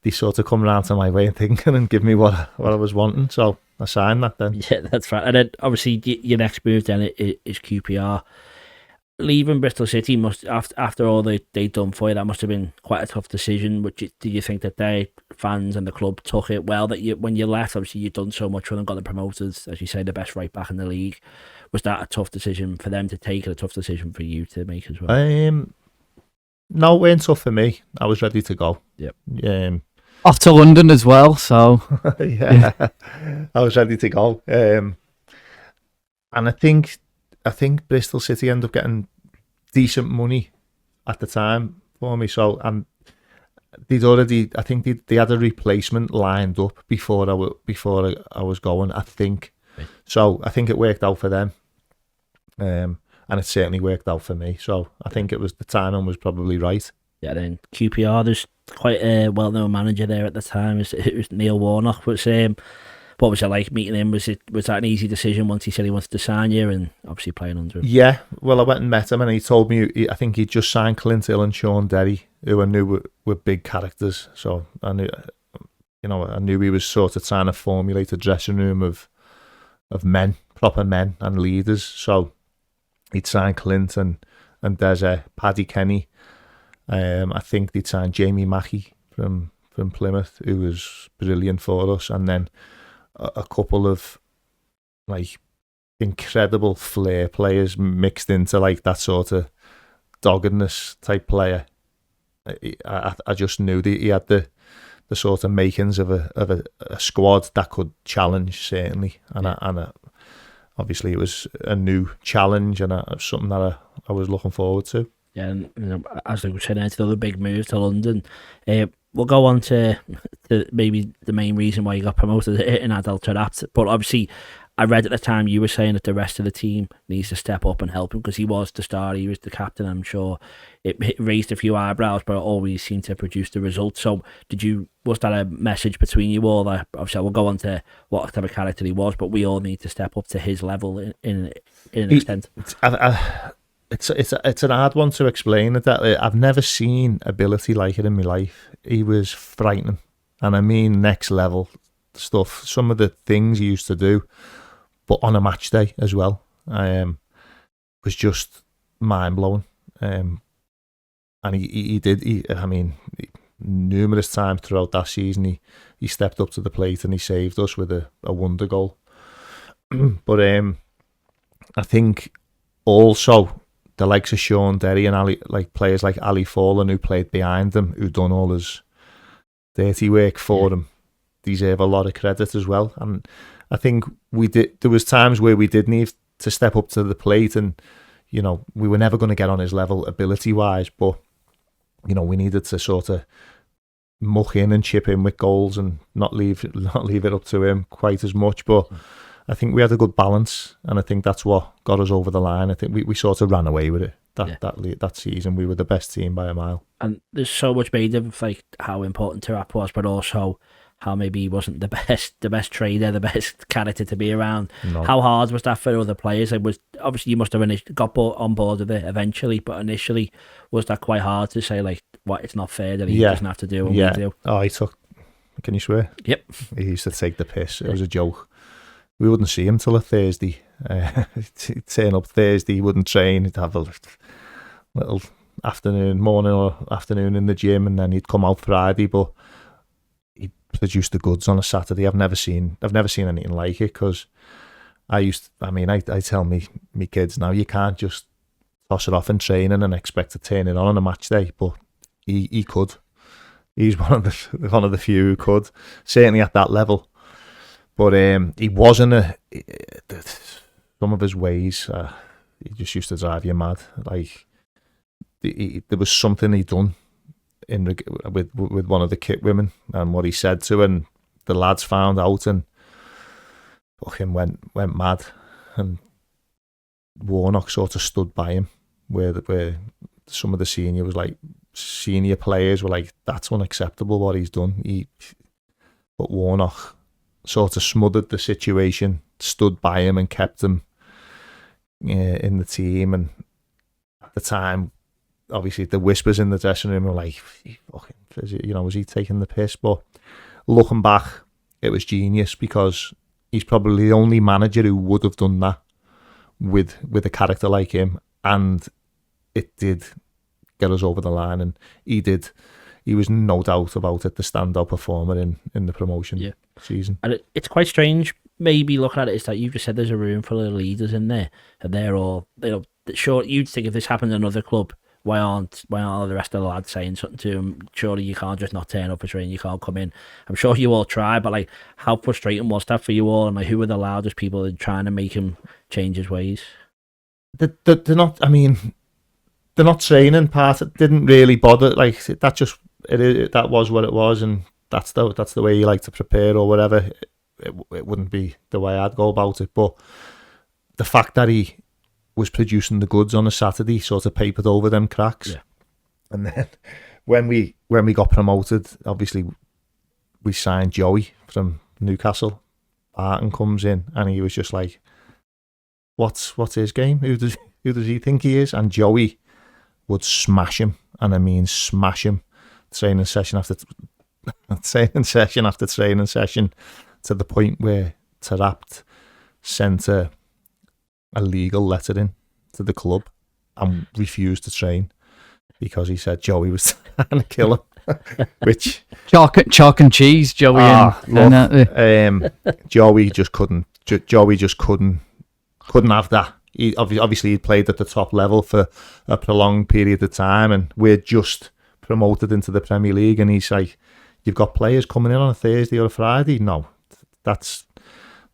S5: they sort of come around to my way of thinking and give me what I was wanting. So I signed that then.
S10: Yeah, that's right. And then obviously your next move then is QPR. Leaving Bristol City must after all they'd done for you, that must have been quite a tough decision. Do you think that they fans and the club took it well that when you left? Obviously you'd done so much for them, got them promoted, as you say, the best right back in the league. Was that a tough decision for them to take, and a tough decision for you to make as well?
S5: No, it wasn't tough for me. I was ready to go.
S10: Yep.
S8: Off to London as well, so
S5: yeah. I was ready to go. And I think Bristol City ended up getting decent money at the time for me. So, and I think they had a replacement lined up before I was going, I think.
S10: Right.
S5: So I think it worked out for them. And it certainly worked out for me. So I think the timing was probably right.
S10: Yeah, then QPR, there's quite a well-known manager there at the time. It was Neil Warnock. But what was it like meeting him? Was that an easy decision once he said he wanted to sign you, and obviously playing under him?
S5: Yeah, well, I went and met him, and he told me I think he'd just signed Clint Hill and Sean Derry, who I knew were big characters. So I knew he was sort of trying to formulate a dressing room of men, proper men and leaders. So he'd signed Clint and there's Paddy Kenny. I think they'd signed Jamie Mackey from Plymouth, who was brilliant for us, and then a couple of like incredible flair players mixed into like that sort of doggedness type player. I just knew that he had the sort of makings of a squad that could challenge, certainly, and obviously it was a new challenge and something that I was looking forward to.
S10: Yeah, and as we said, it's another big move to London. We'll go on to maybe the main reason why you got promoted in Adel Taarabt. But obviously, I read at the time you were saying that the rest of the team needs to step up and help him because he was the star, he was the captain. I'm sure it raised a few eyebrows, but it always seemed to produce the results. So, was that a message between you all? That obviously, we'll go on to what type of character he was, but we all need to step up to his level in an extent.
S5: it's an hard one to explain. I've never seen ability like it in my life. He was frightening, and I mean next level stuff. Some of the things he used to do, but on a match day as well, was just mind blowing. And he did. Numerous times throughout that season, he stepped up to the plate and he saved us with a wonder goal. But I think also the likes of Sean Derry and Ali, like players like Ali Fawlin who played behind him, who done all his dirty work for him, deserve a lot of credit as well. And I think there was times where we did need to step up to the plate, and we were never going to get on his level ability wise, but we needed to sort of muck in and chip in with goals and not leave it up to him quite as much. But I think we had a good balance, and I think that's what got us over the line. I think we sort of ran away with it that season. We were the best team by a mile. And
S10: there's so much made of like how important Taarabt was, but also how maybe he wasn't the best trader, the best character to be around. No. How hard was that for other players? It was obviously you must have got on board with it eventually, but initially was that quite hard to say like, what, it's not fair that he doesn't have to do what we do?
S5: Oh, he took. Can you swear?
S10: Yep.
S5: He used to take the piss. It was a joke. We wouldn't see him till a Thursday. He'd turn up Thursday, he wouldn't train. He'd have a little morning or afternoon in the gym, and then he'd come out Friday. But he'd produce the goods on a Saturday. I've never seen anything like it, because I tell me kids now, you can't just toss it off in training and expect to turn it on a match day. But he could. He's one of the few who could, certainly at that level. But he wasn't some of his ways. He just used to drive you mad. Like there was something he'd done with one of the kit women, and what he said to her, and the lads found out and fucking went mad. And Warnock sort of stood by him, where some of the senior players were like, that's unacceptable what he's done. But Warnock sort of smothered the situation, stood by him and kept him in the team. And at the time, obviously the whispers in the dressing room were like, was he taking the piss? But looking back, it was genius, because he's probably the only manager who would have done that with a character like him, and it did get us over the line. And he was no doubt about it, the standout performer in the promotion season. And
S10: it's quite strange, maybe looking at it, is that you just said there's a room full of leaders in there, and they're all, sure, you'd think if this happened in another club, why aren't all the rest of the lads saying something to him? Surely you can't just not turn up for training, you can't come in. I'm sure you all try, but like, how frustrating was that for you all? And like, who were the loudest people trying to make him change his ways?
S5: They're not training part. It didn't really bother. Like that was what it was, and that's the way you like to prepare or whatever. It wouldn't be the way I'd go about it. But the fact that he was producing the goods on a Saturday sort of papered over them cracks. Yeah. And then when we got promoted, obviously we signed Joey from Newcastle. Barton comes in, and he was just like, "What's his game? Who does he think he is?" And Joey would smash him, and I mean smash him, training session after training session, to the point where Taarabt sent a legal letter in to the club and refused to train because he said Joey was trying to kill him. Which
S8: chalk and cheese, Joey.
S5: Joey just couldn't. Joey just couldn't have that. He obviously played at the top level for a prolonged period of time, and we're just promoted into the Premier League, and he's like, "You've got players coming in on a Thursday or a Friday? No, that's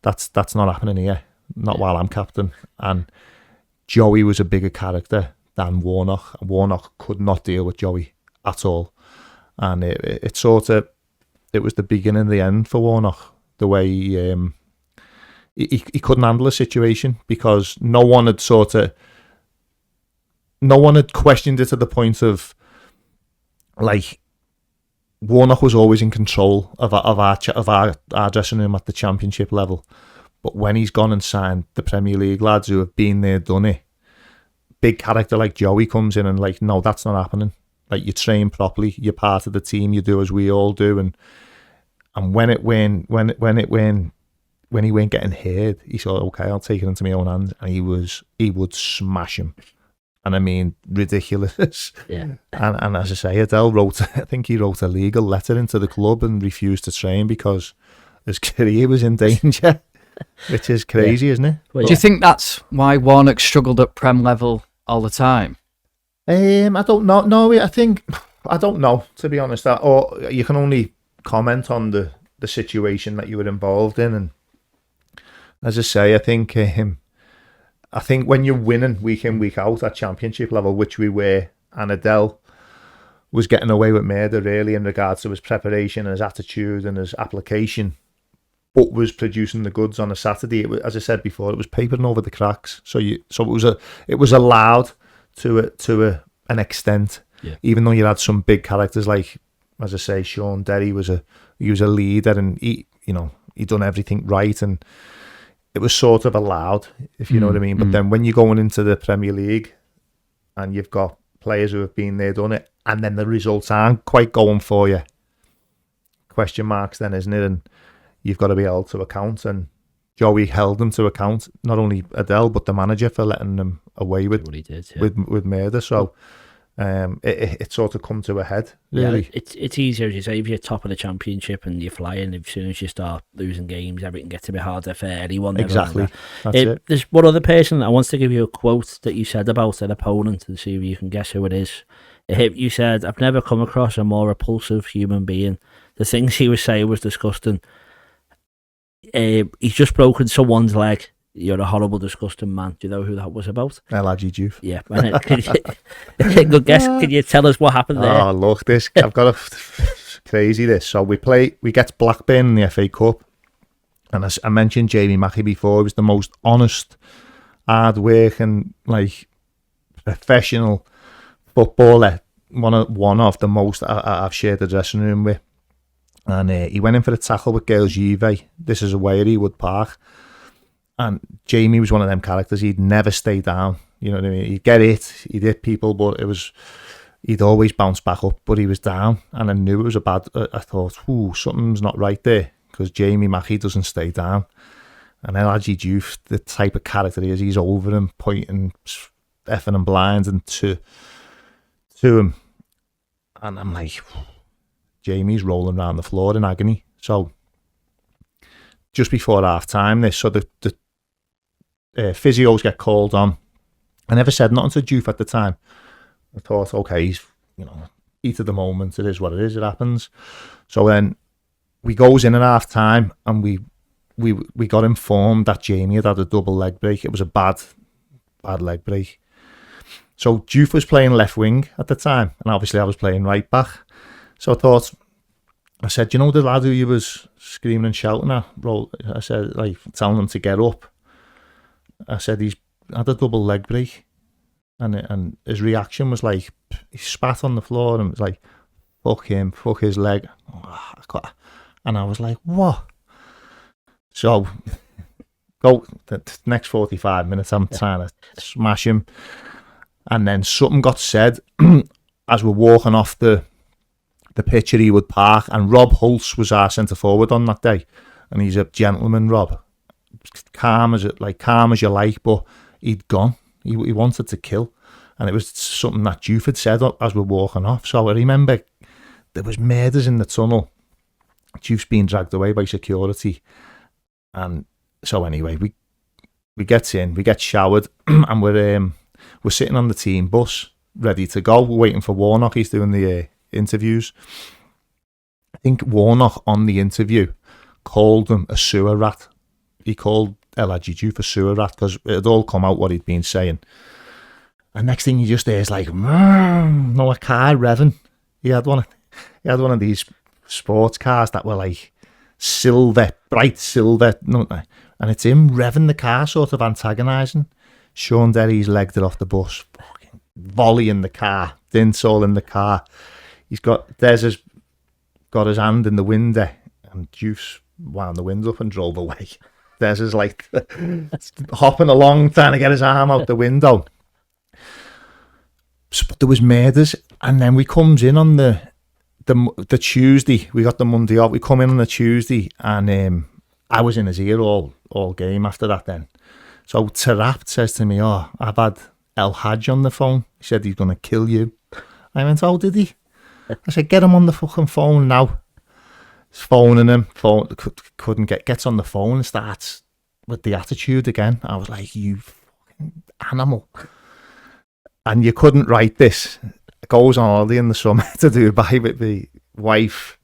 S5: not happening here. Not while I'm captain." And Joey was a bigger character than Warnock. Warnock could not deal with Joey at all, and it was the beginning and the end for Warnock. The way he couldn't handle a situation, because no one had questioned it to the point of, like, Warnock was always in control of our dressing room at the Championship level. But when he's gone and signed the Premier League lads who have been there, done it, big character like Joey comes in and like, no, that's not happening. Like, you train properly, you're part of the team, you do as we all do, and when he weren't getting hit, he said, okay, I'll take it into my own hands, and he would smash him, and I mean, ridiculous.
S10: Yeah.
S5: And as I say, Adel I think he wrote a legal letter into the club and refused to train because his career was in danger, which is crazy, isn't it?
S8: Do you think that's why Warnock struggled at Prem level all the time?
S5: I don't know. No, I don't know, to be honest. Or you can only comment on the situation that you were involved in. And as I say, I think when you're winning week in, week out at championship level, which we were, and Adel was getting away with murder really in regards to his preparation and his attitude and his application, but was producing the goods on a Saturday. It was, as I said before, it was papering over the cracks. So it was allowed to an extent, even though you had some big characters like, as I say, Sean Derry was a leader, and he done everything right, and it was sort of allowed, if you know what I mean. But then when you're going into the Premier League and you've got players who have been there, done it, and then the results aren't quite going for you, question marks then, isn't it? And you've got to be held to account, and Joey held them to account, not only Adel but the manager, for letting them away with
S10: what he did,
S5: with murder. So it sort of come to a head, really.
S10: Yeah, it's easier, as you say, if you're top of the championship and you're flying. As soon as you start losing games, everything gets a bit harder for anyone.
S5: Exactly. That's it.
S10: There's one other person that wants to give you a quote that you said about an opponent and see if you can guess who it is. You said, "I've never come across a more repulsive human being. The things he was saying was disgusting. He's just broken someone's leg. You're a horrible, disgusting man." Do you know who that was about?
S5: Hadji Diouf.
S10: Yeah. Good guess. Can you tell us what happened there?
S5: Oh, look, I've got crazy this. So we get Blackburn in the FA Cup, and as I mentioned Jamie Mackey before, he was the most honest, hard working, like, professional footballer. One of the most I've shared the dressing room with. And he went in for a tackle with Gales Juve. This is away at Ewood Park. And Jamie was one of them characters. He'd never stay down. You know what I mean? He'd get it. He'd hit people, but he'd always bounce back up. But he was down, and I knew it was I thought, something's not right there, because Jamie Mackey doesn't stay down. And then Hadji Diouf, the type of character he is, he's over him, pointing, effing and blind, and to him. And I'm like, Jamie's rolling around the floor in agony. So just before half time, the physios get called on. I never said nothing to Diouf at the time. I thought, okay, he's, heat of the moment. It is what it is. It happens. So then we goes in at half time, and we got informed that Jamie had a double leg break. It was a bad leg break. So Diouf was playing left wing at the time, and obviously I was playing right back. So I said, the lad who you was screaming and shouting at, I said, like, telling him to get up. I said, he's had a double leg break. And his reaction was like, he spat on the floor and was like, fuck him, fuck his leg. And I was like, what? So, go the next 45 minutes, I'm trying to smash him. And then something got said as we're walking off the pitch at Ewood Park, and Rob Hulse was our centre forward on that day, and he's a gentleman, Rob, calm as you like, but he'd gone. He wanted to kill, and it was something that Diouf had said as we're walking off. So I remember there was murders in the tunnel. Diouf's being dragged away by security, and so anyway, we get in, we get showered, and we're sitting on the team bus ready to go. We're waiting for Warnock. He's doing the interviews. I think Warnock on the interview called him a sewer rat. He called Hadji Diouf a sewer rat because it had all come out what he'd been saying. And next thing you just hear is like, a car revving. He had one of these sports cars that were like silver, bright silver, and it's him revving the car, sort of antagonising. Sean Derry's legged it off the bus, fucking volley in the car, dints all in the car. Des has got his hand in the window, and Diouf's wound the window up and drove away. Des is like hopping along, trying to get his arm out the window. there was murders, and then we comes in on the Tuesday. We got the Monday off. We come in on the Tuesday, and I was in his ear all game after that then. So Taarabt says to me, "Oh, I've had El Hadji on the phone. He said he's going to kill you." I went, "Oh, did he?" I said, "Get him on the fucking phone now." He's phoning him. Couldn't gets on the phone and starts with the attitude again. I was like, "You fucking animal." And you couldn't write this. It goes on holiday in the summer to Dubai with my wife,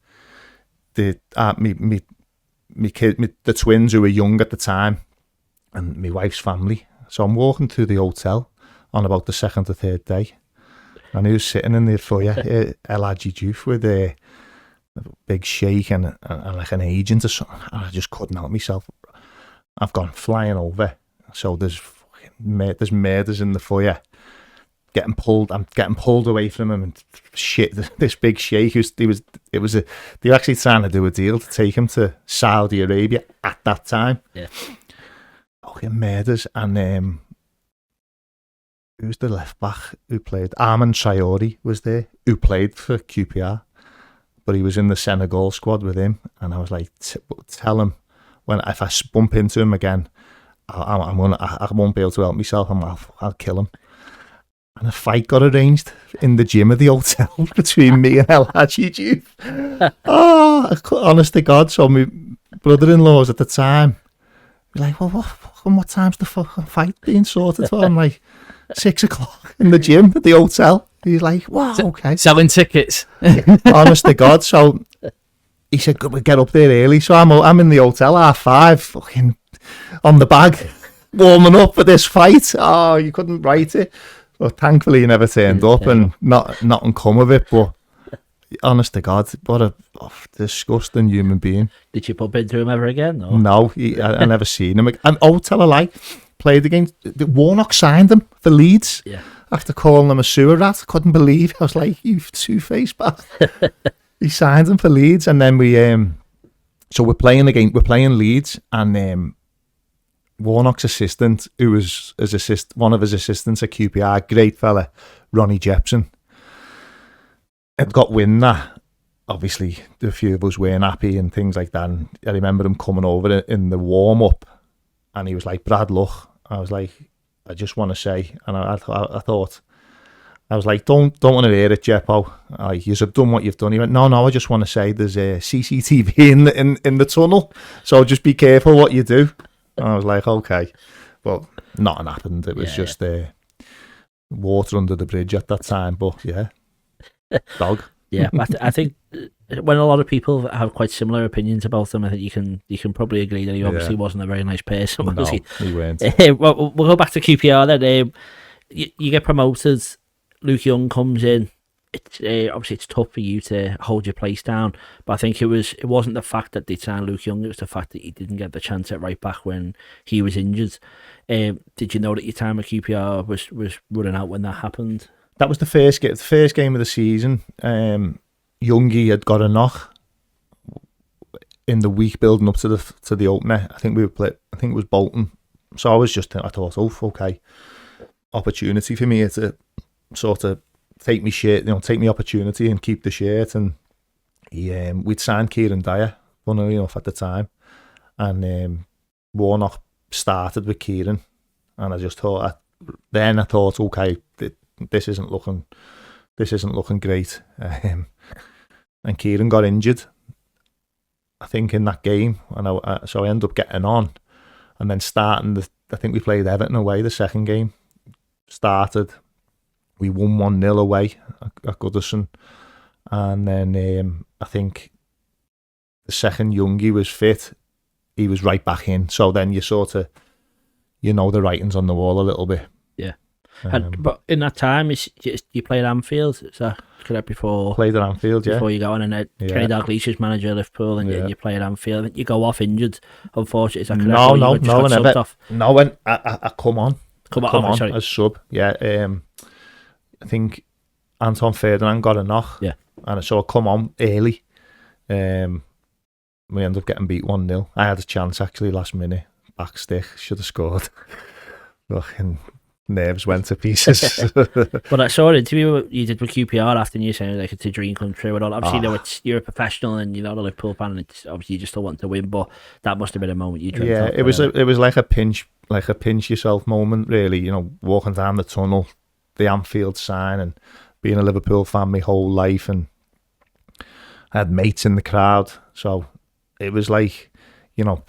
S5: me kid, the twins who were young at the time, and my wife's family. So I'm walking through the hotel on about the second or third day, and he was sitting in the foyer, Hadji Diouf, with a big sheikh and like an agent or something. And I just couldn't help myself. I've gone flying over. So there's murders in the foyer. I'm getting pulled away from him, and shit. This big sheikh, they were actually trying to do a deal to take him to Saudi Arabia at that time.
S10: Yeah.
S5: Okay, murders, and who's the left back who played? Armand Traore was there, who played for QPR, but he was in the Senegal squad with him. And I was like, tell him if I bump into him again, I won't be able to help myself. I'll kill him. And a fight got arranged in the gym of the hotel between me and El Hadji Diouf. Honest to God. So my brother-in-laws at the time were like, "Well, what time's the fucking fight being sorted for?" I'm like, 6 o'clock in the gym at the hotel. He's like, "Wow, okay."
S8: Selling tickets.
S5: Honest to God. So he said, "Good, we get up there early." So I'm in the hotel 5:30, fucking on the bag, warming up for this fight. Oh, you couldn't write it. Well, thankfully he never turned up, and nothing come of it. But honest to God, what a disgusting human being.
S10: Did you bump into him ever again? Or?
S5: No, I never seen him. And tell a lie, played against Warnock, signed him for Leeds.
S10: Yeah.
S5: After calling him a sewer rat, couldn't believe it. I was like, "You two-faced bastard." He signed him for Leeds, and then we're playing Leeds, and Warnock's assistant, who was one of his assistants at QPR, great fella, Ronnie Jepson, had got wind that obviously a few of us weren't happy and things like that. And I remember him coming over in the warm-up, and he was like, "Brad, look." I was like, "I just want to say," and I thought, I was like, don't want to hear it, Jeppo. Like, you've done what you've done. He went, no, I just want to say there's a CCTV in the tunnel, so just be careful what you do. And I was like, okay. Well, nothing happened. It was just water under the bridge at that time. But yeah, dog.
S10: Yeah, I think when a lot of people have quite similar opinions about him, I think you can probably agree that he obviously wasn't a very nice person.
S5: No, he weren't.
S10: We'll go back to QPR then. You get promoted. Luke Young comes in. It's obviously it's tough for you to hold your place down, but I think it wasn't the fact that they signed Luke Young, it was the fact that he didn't get the chance at right back when he was injured. Did you know that your time at QPR was running out when that happened?
S5: That was the first game of the season. Youngie had got a knock in the week building up to the opener. I think it was Bolton. So I thought, oh, okay, opportunity for me to sort of take me shirt, take me opportunity and keep the shirt. And we'd signed Kieran Dyer, funnily enough, at the time, and Warnock started with Kieran, and I just thought, okay, this isn't looking great. And Kieran got injured, I think, in that game, and so I ended up getting on, and then starting I think we played Everton away the second game. We won 1-0 away at Goodison, and then I think the second Youngie was fit, he was right back in. So then you sort of, the writing's on the wall a little bit.
S10: Yeah. But in that time, you played at Anfield, is that correct?
S5: Played at Anfield, yeah.
S10: Before you got on, and Kenny Dalglish is manager of Liverpool, and you play at Anfield. You go off injured, unfortunately. Is that correct?
S5: No, I come on.
S10: Come on, sorry.
S5: As sub, yeah. I think Anton Ferdinand got a knock, and so I come on early. We ended up getting beat 1-0. I had a chance actually last minute, back stick, should have scored. Fucking nerves went to pieces.
S10: But I saw an interview you did with QPR after, and you saying like it's a dream come true and all. Obviously, you're a professional and you're not a Liverpool fan, and it's obviously you just don't want to win. But that must have been a moment you dreamt.
S5: Yeah, it was like a pinch yourself moment, really. You know, walking down the tunnel, the Anfield sign, and being a Liverpool fan my whole life, and I had mates in the crowd, so it was like, you know,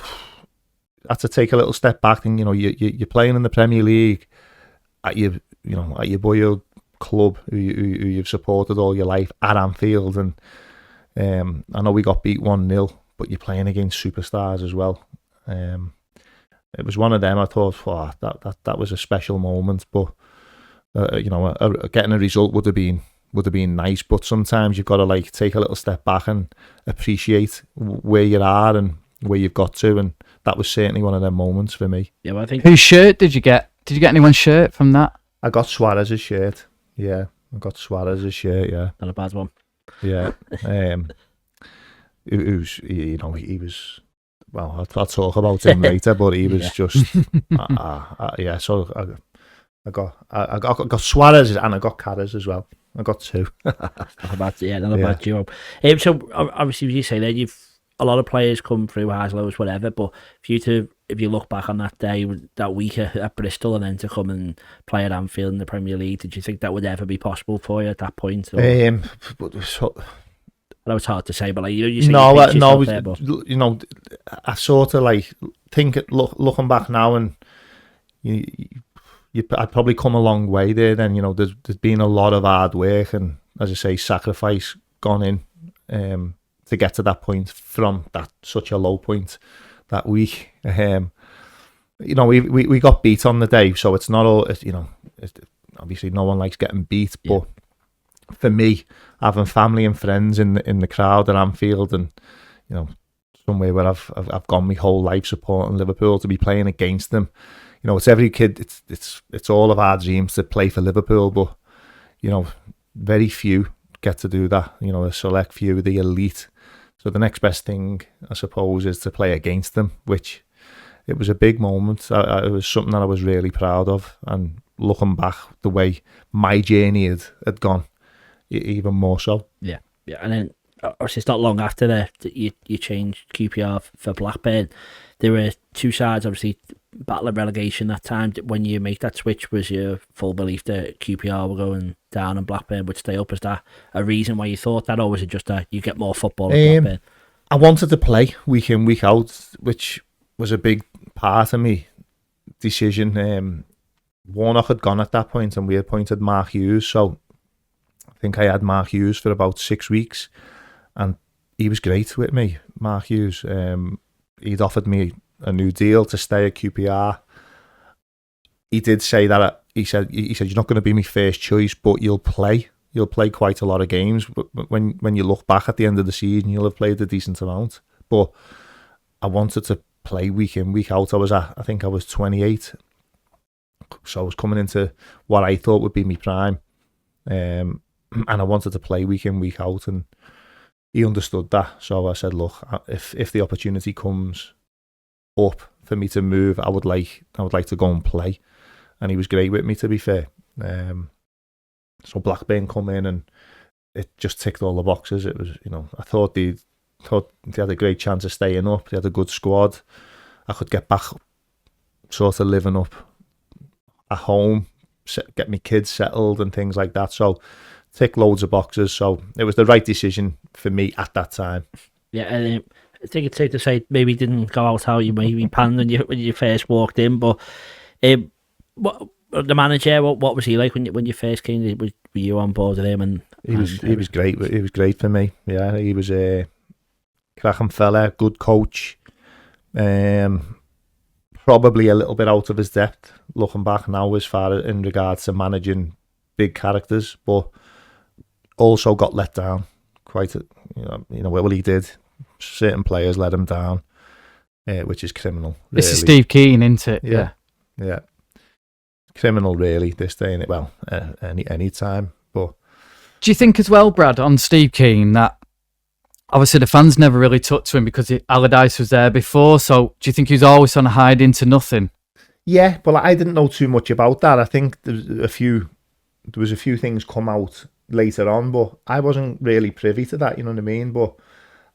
S5: I had to take a little step back, and you know, you're playing in the Premier League at your boyhood club who you've supported all your life at Anfield, and I know we got beat 1-0, but you're playing against superstars as well. It was one of them. I thought, oh, that was a special moment, but you know, getting a result would have been nice. But sometimes you've got to like take a little step back and appreciate where you are and where you've got to, and that was certainly one of them moments for me.
S10: Yeah, well, I think.
S8: Whose shirt did you get? Did you get anyone's shirt from that?
S5: I got Suarez's shirt. Yeah, I got Suarez's shirt. Yeah,
S10: not a bad one.
S5: Yeah, he was. Well, I'll talk about him later, but he was just. Yeah, so I got Suarez and I got Carras as well. I got two.
S10: Not a bad duo. So obviously, you say that a lot of players come through highs, lows, whatever. But if you look back on that day, that week at Bristol, and then to come and play at Anfield in the Premier League, did you think that would ever be possible for you at that point? I know it's hard to say, but like you say
S5: you know, I sort of like think looking back now, and I'd probably come a long way there. Then you know, there's been a lot of hard work and, as I say, sacrifice gone in to get to that point from that such a low point that week. You know, we got beat on the day, so it's not all. You know, obviously no one likes getting beat, but for me, having family and friends in the crowd at Anfield, and you know, somewhere where I've gone my whole life supporting Liverpool, to be playing against them, you know, it's every kid. It's all of our dreams to play for Liverpool, but you know, very few get to do that. You know, a select few, the elite. So the next best thing, I suppose, is to play against them, which it was a big moment. It was something that I was really proud of, and looking back, the way my journey had gone, even more so.
S10: Yeah. And then obviously it's not long after that you changed QPR for Blackburn. There were two sides, obviously, battle of relegation that time. When you make that switch, was your full belief that QPR were going down and Blackburn would stay up? Is that a reason why you thought that, or was it just that you get more football at Blackburn?
S5: I wanted to play week in, week out, which was a big part of me decision. Warnock had gone at that point, and we appointed Mark Hughes, so I think I had Mark Hughes for about 6 weeks, and he was great with me, Mark Hughes. He'd offered me a new deal to stay at QPR. He did say that he said you're not going to be my first choice, but you'll play quite a lot of games. But when you look back at the end of the season, you'll have played a decent amount. But I wanted to play week in, week out. I think I was 28, so I was coming into what I thought would be my prime, and I wanted to play week in, week out, and he understood that. So I said, look, if the opportunity comes up for me to move, I would like to go and play. And he was great with me, to be fair. So Blackburn come in, and it just ticked all the boxes. It was, you know, I thought they had a great chance of staying up. They had a good squad. I could get back sort of living up at home, get my kids settled and things like that. So tick loads of boxes. So it was the right decision for me at that time.
S10: Yeah, and I think it's safe to say maybe it didn't go out how you maybe planned when you first walked in. But what the manager, what was he like when you first came? Were you on board with him? And
S5: he was great. He was great for me. Yeah, he was a cracking fella, good coach. Probably a little bit out of his depth looking back now, as far in regards to managing big characters, but also got let down quite. Well, he did. Certain players let him down, which is criminal. Really.
S8: This is Steve Keane, isn't it?
S5: Yeah. Criminal, really. This day, and any time. But
S8: do you think as well, Brad, on Steve Keane, that obviously the fans never really took to him because Allardyce was there before? So do you think he was always on a hide into nothing?
S5: Yeah, but I didn't know too much about that. I think there was a few things come out later on, but I wasn't really privy to that, you know what I mean? But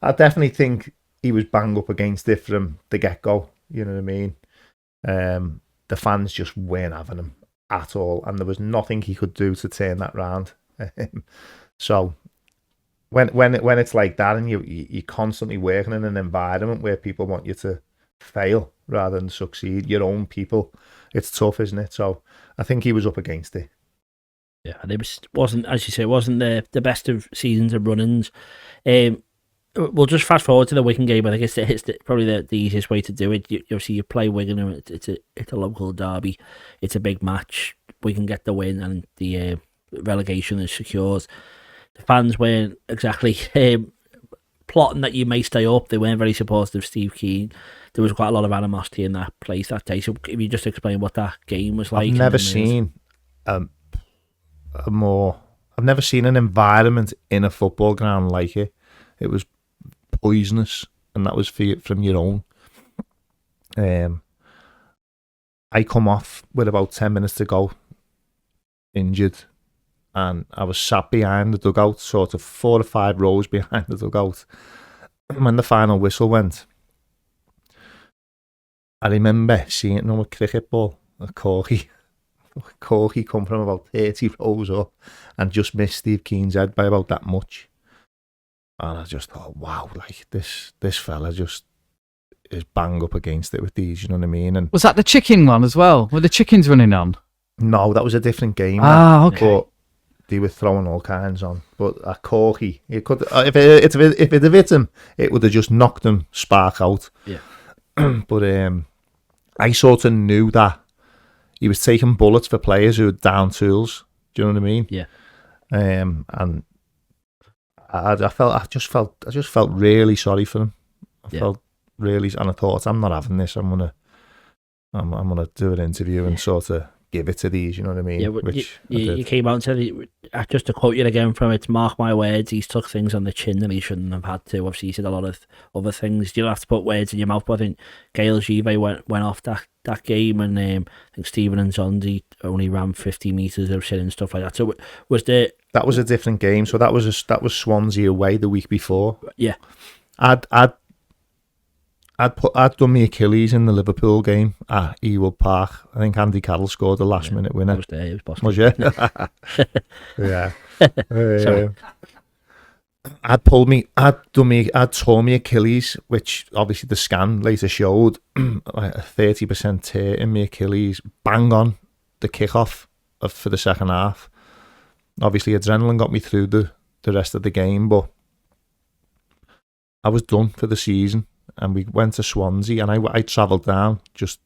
S5: I definitely think he was bang up against it from the get-go, you know what I mean? The fans just weren't having him at all, and there was nothing he could do to turn that round. So when it's like that, and you're constantly working in an environment where people want you to fail rather than succeed, your own people, it's tough, isn't it? So I think he was up against it.
S10: Yeah, and it wasn't, as you say, it wasn't the best of seasons of run-ins. We'll just fast forward to the Wigan game. I think it's probably the easiest way to do it. You play Wigan, and it's a local derby. It's a big match. Wigan get the win, and the relegation is secured. The fans weren't exactly plotting that you may stay up. They weren't very supportive of Steve Keane. There was quite a lot of animosity in that place that day. So if you just explain what that game was like.
S5: I've never seen I've never seen an environment in a football ground like it. It was poisonous, and that was from your own. I come off with about 10 minutes to go, injured, and I was sat behind the dugout, sort of 4 or 5 rows behind the dugout. When the final whistle went, I remember seeing it on a cricket ball, a corky come from about 30 rows up and just missed Steve Keane's head by about that much. And I just thought, wow, like this fella just is bang up against it with these, you know what I mean? And
S8: was that the chicken one as well? Were the chickens running on?
S5: No, that was a different game.
S8: Okay.
S5: But they were throwing all kinds on. But a corky, it could if it had hit him, it would have just knocked him spark out.
S10: Yeah.
S5: But I sort of knew that he was taking bullets for players who had down tools. Do you know what I mean?
S10: Yeah.
S5: And I just felt really sorry for him. I felt really, and I thought, I'm not having this. I'm gonna do an interview and sort of give it to these. You know what I mean?
S10: Yeah. Which you came out and said, just to quote you again from it, mark my words, he's took things on the chin that he shouldn't have had to. Obviously, he said a lot of other things. You don't have to put words in your mouth. But I think Gael Givet went off that game, and I think Stephen and Zonzi only ran 50 metres of sin and stuff like that. So that was
S5: a different game. So that was Swansea away the week before.
S10: Yeah,
S5: I'd done my Achilles in the Liverpool game at Ewood Park. I think Andy Carroll scored the last minute winner.
S10: I was there. It was possible.
S5: Was you? Yeah. I'd tore my Achilles, which obviously the scan later showed like a 30% tear in my Achilles. Bang on the kickoff for the second half. Obviously, adrenaline got me through the rest of the game, but I was done for the season. And we went to Swansea, and I travelled down just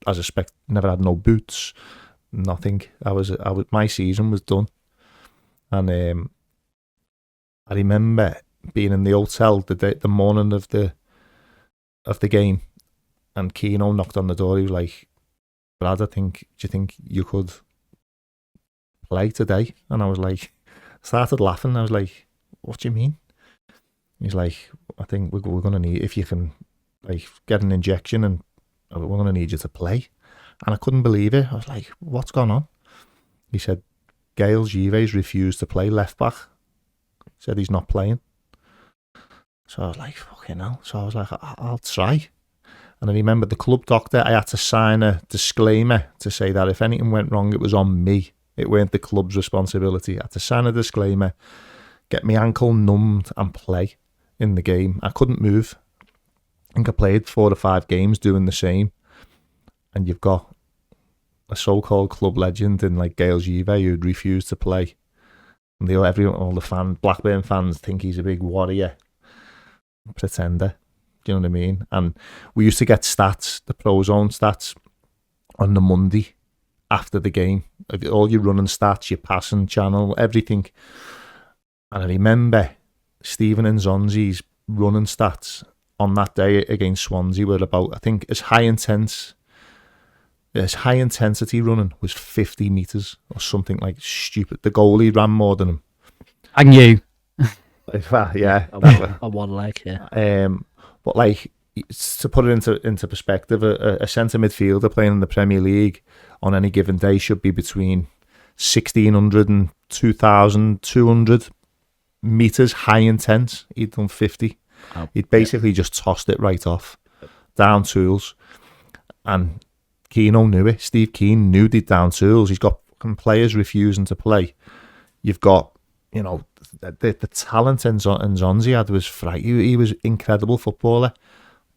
S5: as a never had no boots, nothing. My season was done, and I remember being in the hotel the morning of the game, and Keano knocked on the door. He was like, "Brad, do you think you could play today?" And I was like, started laughing. I was like, "What do you mean?" He's like, I think we're going to need, if you can like get an injection, and we're going to need you to play. And I couldn't believe it. I was like, what's gone on? He said, Gael Givet's refused to play left back. Said he's not playing. So I was like, fucking hell. So I was like, I'll try. And I remember the club doctor, I had to sign a disclaimer to say that if anything went wrong, it was on me. It weren't the club's responsibility. I had to sign a disclaimer, get my ankle numbed and play in the game. I couldn't move. I think I played 4 or 5 games doing the same. And you've got a so-called club legend in like Gael Givet who'd refused to play. And all the Blackburn fans think he's a big warrior, pretender. Do you know what I mean? And we used to get stats, the Pro Zone stats, on the Monday after the game. All your running stats, your passing channel, everything. And I remember Stephen and Zonzi's running stats on that day against Swansea were about, I think, as high intensity running was 50 metres or something like stupid. The goalie ran more than him.
S8: And you.
S5: Yeah.
S10: On one leg, yeah.
S5: But like, to put it into perspective, a centre midfielder playing in the Premier League on any given day should be between 1,600 and 2,200 metres high intense. He'd done 50. He'd basically just tossed it right off, down tools. And Keano knew it. Steve Keane knew they'd down tools. He's got players refusing to play. You've got, you know, the talent Nzonzi had was frightening. He was incredible footballer,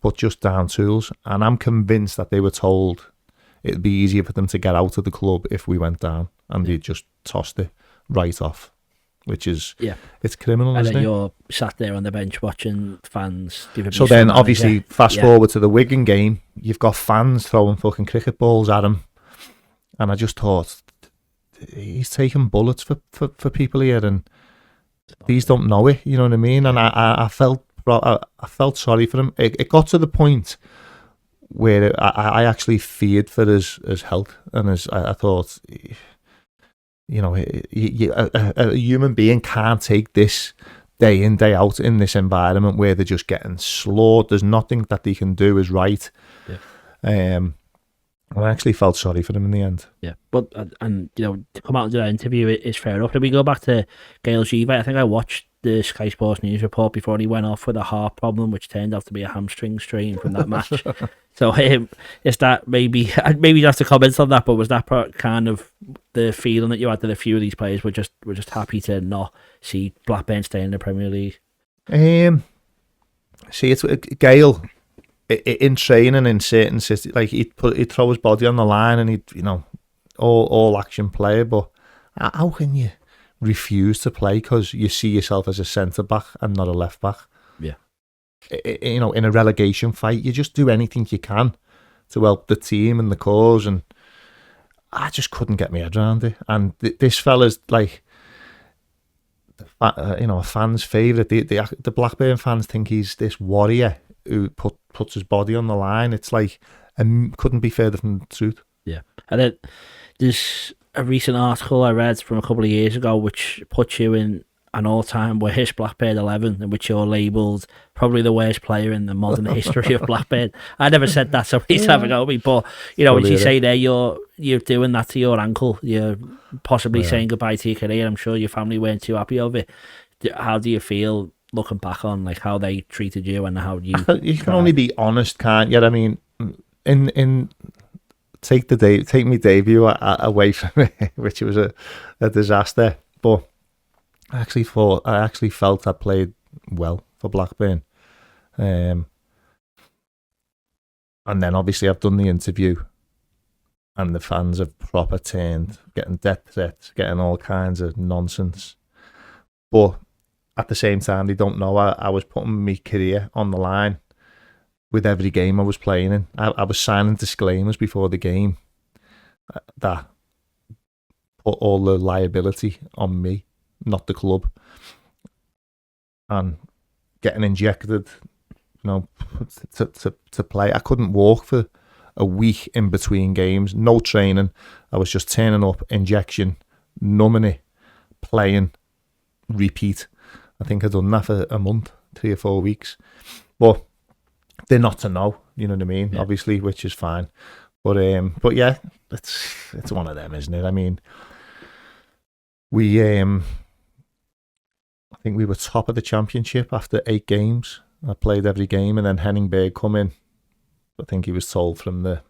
S5: but just down tools. And I'm convinced that they were told it'd be easier for them to get out of the club if we went down, and they just tossed it right off, which is it's criminal,
S10: and
S5: isn't
S10: then
S5: it?
S10: you're sat there on the bench watching fans give it.
S5: So then, obviously, fast forward to the Wigan game, you've got fans throwing fucking cricket balls at him, and I just thought, he's taking bullets for people here, and these don't know it. You know what I mean? And I felt sorry for him. It got to the point where I actually feared for his health, and I thought, you know, a human being can't take this day in, day out in this environment where they're just getting slaughtered. There's nothing that they can do is right. I actually felt sorry for him in the end.
S10: Yeah, but and you know, to come out and do that interview is fair enough. If we go back to Gail Giva, I think I watched the Sky Sports News report before he went off with a heart problem, which turned out to be a hamstring strain from that match. So is that maybe you have to comment on that? But was that kind of the feeling that you had that a few of these players were just happy to not see Blackburn stay in the Premier League?
S5: See, it's Gail. In training in certain cities, like he'd throw his body on the line, and he'd, you know, all action player. But how can you refuse to play because you see yourself as a centre back and not a left back?
S10: Yeah,
S5: you know, in a relegation fight, you just do anything you can to help the team and the cause, and I just couldn't get my head around it. And this fella's like, you know, a fan's favourite. The Blackburn fans think he's this warrior who puts his body on the line. It's like, couldn't be further from the truth.
S10: Yeah. And there's a recent article I read from a couple of years ago which puts you in an all-time worst Blackburn 11, in which you're labelled probably the worst player in the modern history of Blackburn. I never said that, so please have a go at me. But, you know, when you say there you're doing that to your ankle, you're possibly saying goodbye to your career. I'm sure your family weren't too happy of it. How do you feel looking back on like how they treated you and how you
S5: can only be honest, can't you? I mean, in take me debut away from it, which was a disaster, but I actually felt I played well for Blackburn, and then obviously I've done the interview, and the fans have proper turned, getting death threats, getting all kinds of nonsense, but at the same time, they don't know I was putting my career on the line with every game I was playing in. I was signing disclaimers before the game that put all the liability on me, not the club. And getting injected, you know, to play. I couldn't walk for a week in between games, no training. I was just turning up, injection, numbing it, playing, repeat. I think I'd done that for a month, 3 or 4 weeks. But they're not to know, you know what I mean? Yeah. Obviously, which is fine. But yeah, it's one of them, isn't it? I mean, we I think we were top of the championship after 8 games. I played every game, and then Henningberg come in. I think he was told from the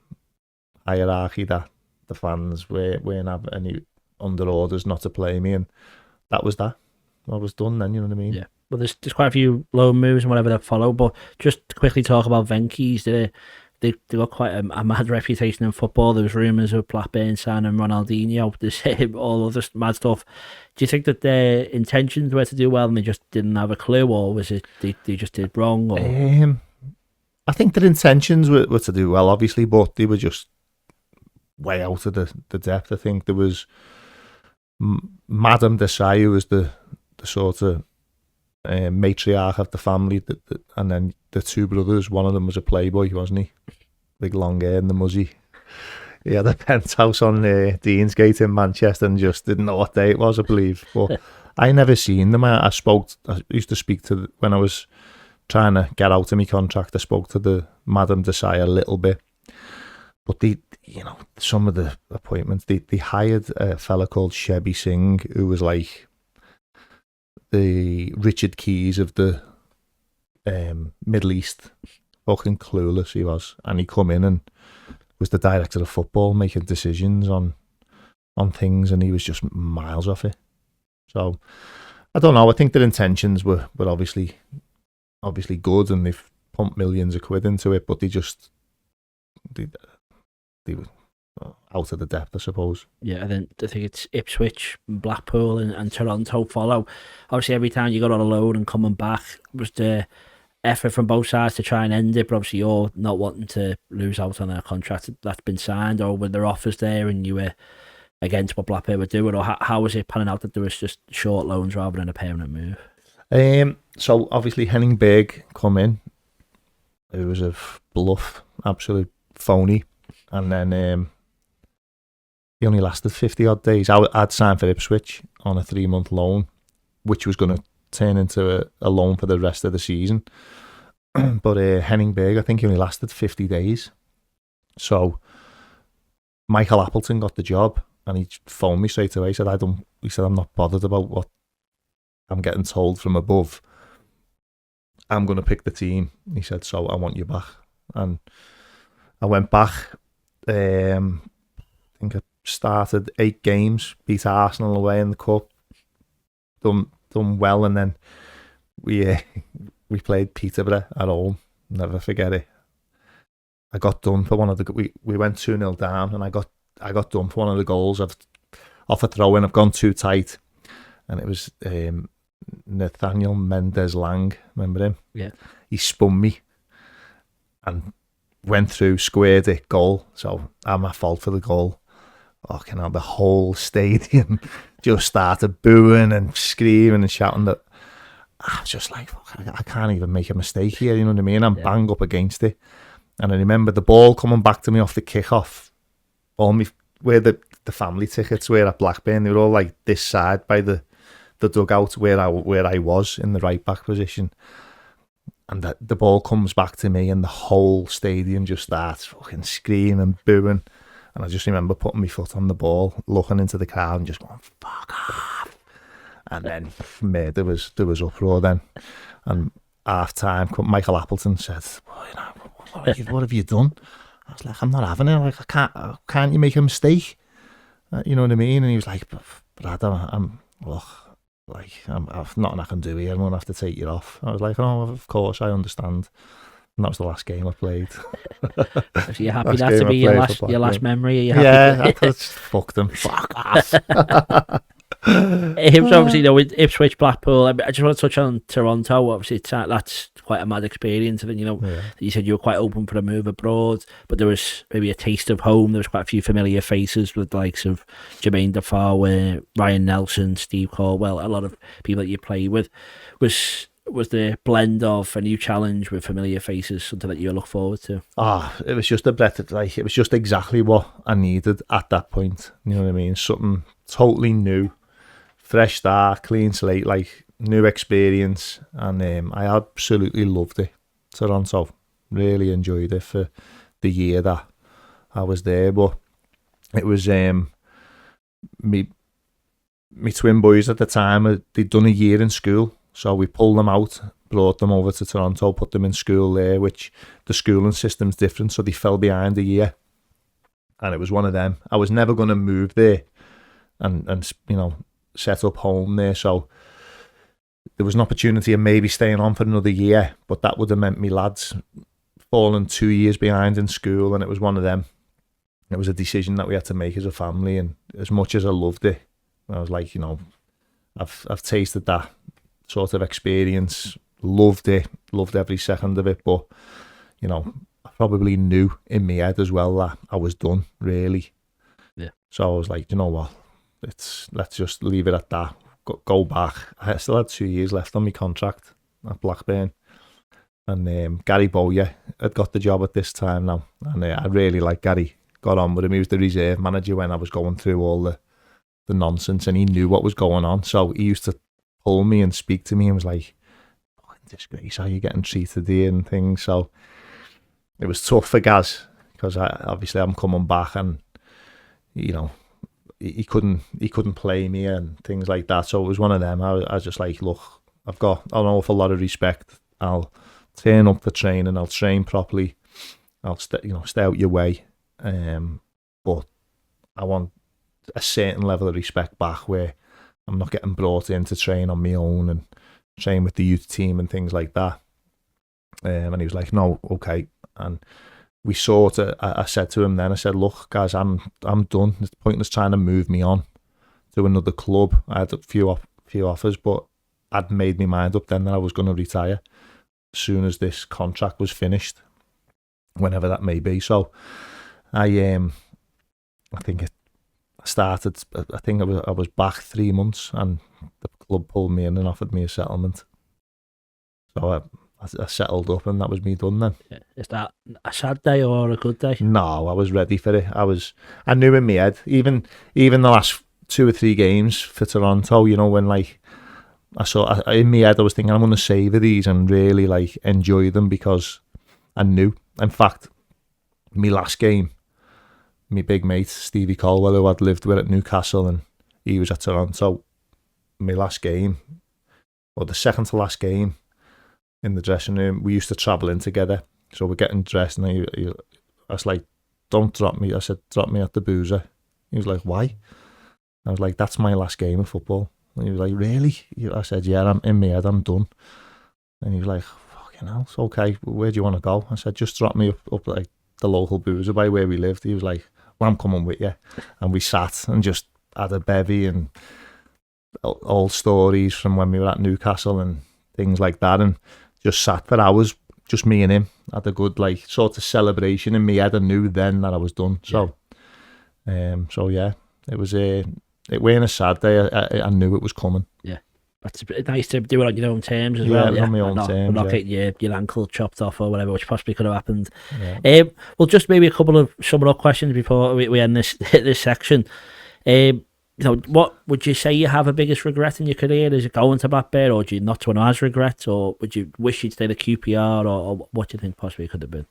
S5: hierarchy that the fans weren't having any under orders not to play me, and that was that. I was done then, you know what I mean?
S10: Yeah. Well, there's quite a few loan moves and whatever that follow, but just to quickly talk about Venky's, they got quite a mad reputation in football. There was rumours of Blackburn signing Ronaldinho, there's all other mad stuff. Do you think that their intentions were to do well and they just didn't have a clue, or was it they just did wrong? Or?
S5: I think their intentions were to do well, obviously, but they were just way out of the depth. I think there was Madame Desai, who was the sort of matriarch of the family, and then the 2 brothers. One of them was a playboy, wasn't he? Big long hair and the muzzy. He had a penthouse on Deansgate in Manchester and just didn't know what day it was, I believe. But I never seen them. I used to speak to when I was trying to get out of my contract. I spoke to the Madame Desai a little bit, but some of the appointments, they hired a fella called Shebi Singh, who was like the Richard Keys of the Middle East. Fucking clueless he was, and he come in and was the director of football, making decisions on things, and he was just miles off it. So I don't know. I think their intentions were obviously good, and they've pumped millions of quid into it, but they were out of the depth, I suppose.
S10: Yeah, I think it's Ipswich, Blackpool, and Toronto follow. Obviously, every time you got on a loan and coming back, was the effort from both sides to try and end it, but obviously you're not wanting to lose out on a contract that's been signed, or were there offers there and you were against what Blackburn were doing, or how was it panning out that there was just short loans rather than a permanent move?
S5: So obviously Henning Berg come in. It was a bluff, absolute phony, and then he only lasted 50 odd days. I'd signed for Ipswich on a 3-month loan, which was going to turn into a loan for the rest of the season. But Henning Berg, I think he only lasted 50 days. So Michael Appleton got the job, and he phoned me straight away. He said, I'm not bothered about what I'm getting told from above. I'm going to pick the team. He said, so I want you back. And I went back. I think I started 8 games, beat Arsenal away in the cup, done well, and then we played Peterborough at home. Never forget it. I got done for one of the we went 2-0 down, and I got done for one of the goals off a throw in. I've gone too tight, and it was Nathaniel Mendes Lang. Remember him?
S10: Yeah.
S5: He spun me and went through, squared it, goal. So I'm at fault for the goal. The whole stadium just started booing and screaming and shouting. That I was just like, I can't even make a mistake here, you know what I mean? I'm bang up against it. And I remember the ball coming back to me off the kickoff. Where the family tickets were at Blackburn, they were all like this side by the dugout where I was in the right back position. And the ball comes back to me, and the whole stadium just starts fucking screaming, booing. And I just remember putting my foot on the ball, looking into the crowd and just going, fuck off. And then there was uproar then. And half time, Michael Appleton said, what have you done? I was like, I'm not having it. Like, can't you make a mistake? You know what I mean? And he was like, Brad, I've nothing I can do here. I'm going to have to take you off. I was like, oh, of course, I understand. And that was the last game I played.
S10: So you're happy that to be your last memory? Are you happy?
S5: Yeah, I thought, fuck them. Fuck off.
S10: It was obviously, with Ipswich, Blackpool. I just want to touch on Toronto. Obviously, that's quite a mad experience. And you said you were quite open for a move abroad, but there was maybe a taste of home. There was quite a few familiar faces with the likes of Jermaine Defoe, Ryan Nelson, Steve Caldwell, a lot of people that you played with. Was the blend of a new challenge with familiar faces something that you look forward to?
S5: It was just a breath of life. It was just exactly what I needed at that point. You know what I mean? Something totally new, fresh start, clean slate, like new experience, and I absolutely loved it. Toronto, really enjoyed it for the year that I was there. But it was me twin boys at the time. They'd done a year in school. So we pulled them out, brought them over to Toronto, put them in school there, which the schooling system's different, so they fell behind a year. And it was one of them. I was never going to move there and set up home there. So there was an opportunity of maybe staying on for another year, but that would have meant me lads falling 2 years behind in school, and it was one of them. It was a decision that we had to make as a family, and as much as I loved it, I was like, I've tasted that sort of experience, loved every second of it, but I probably knew in my head as well that I was done, really.
S10: Yeah. So
S5: I was like, you know what, let's just leave it at that, go back. I still had 2 years left on my contract at Blackburn, and Gary Bowyer had got the job at this time now, and I really like Gary, got on with him. He was the reserve manager when I was going through all the nonsense, and he knew what was going on, so he used to pull me and speak to me and was like, disgrace how you're getting treated here and things. So it was tough for Gaz, because obviously I'm coming back, and you know, he couldn't play me and things like that. So it was one of them. I was just like, look, I've got an awful lot of respect. I'll turn up for training. I'll train properly. I'll stay out your way. But I want a certain level of respect back, where I'm not getting brought in to train on my own and train with the youth team and things like that. And he was like, no, okay. And we sort of, I said to him then, I said, look, guys, I'm done. It's pointless trying to move me on to another club. I had a few offers, but I'd made my mind up then that I was going to retire as soon as this contract was finished, whenever that may be. So I think I was back 3 months, and the club pulled me in and offered me a settlement. So I settled up, and that was me done then.
S10: Is that a sad day or a good day?
S5: No, I was ready for it. I knew in my head, even the last 2 or 3 games for Toronto, you know, when like in my head I was thinking, I'm going to savour these and really like enjoy them, because I knew. In fact, my last game, my big mate Stevie Colwell, who I'd lived with at Newcastle, and he was at Toronto, my last game, or the second to last game, in the dressing room, we used to travel in together. So we're getting dressed, and I was like, don't drop me. I said, drop me at the boozer. He was like, why? I was like, that's my last game of football. And he was like, really? I said, yeah, I'm in my head, I'm done. And he was like, fucking hell, it's okay, where do you want to go? I said, just drop me up like the local boozer by where we lived. He was like, well, I'm coming with you. And we sat and just had a bevy and old stories from when we were at Newcastle and things like that, and just sat for hours, just me and him. Had a good like sort of celebration in my head. I knew then that I was done. So, so yeah, it weren't a sad day. I knew it was coming.
S10: Yeah, but it's nice to do it on your own terms as well.
S5: Yeah, on my own terms.
S10: Not getting your ankle chopped off or whatever, which possibly could have happened. Yeah. Well, just maybe a couple of summing up questions before we end this section. You know, what would you say you have a biggest regret in your career? Is it going to Blackburn, or do you not one as regrets, or would you wish you'd stayed at QPR, or what do you think possibly could have been?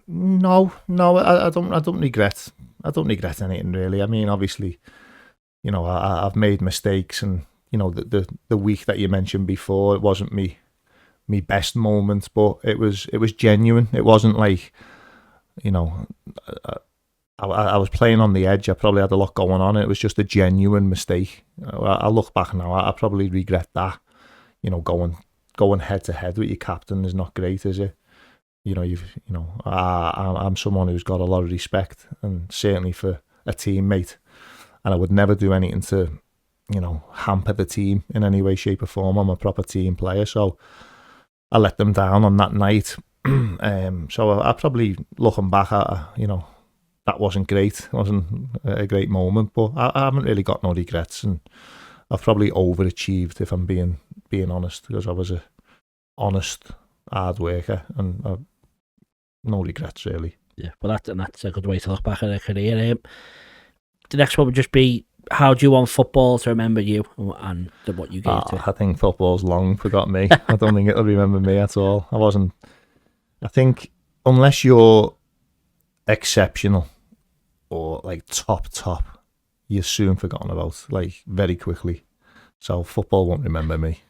S5: No, I don't regret. I don't regret anything really. I mean, obviously, you know, I've made mistakes, and you know, the week that you mentioned before, it wasn't me best moment, but it was genuine. It wasn't like, you know, I was playing on the edge. I probably had a lot going on. It was just a genuine mistake. I look back now, I probably regret that. You know, going head to head with your captain is not great, is it? You know, I'm someone who's got a lot of respect, and certainly for a teammate, and I would never do anything to, you know, hamper the team in any way, shape or form. I'm a proper team player, so I let them down on that night. So I probably, looking back at, you know, that wasn't great. It wasn't a great moment, but I haven't really got no regrets, and I've probably overachieved, if I'm being honest, because I was a honest, hard worker, and no regrets really. Yeah,
S10: well, that's a good way to look back at a career. The next one would just be, how do you want football to remember you and what you gave to it?
S5: I think football's long forgot me. I don't think it'll remember me at all. I think unless you're exceptional or like top, you're soon forgotten about, like very quickly. So football won't remember me.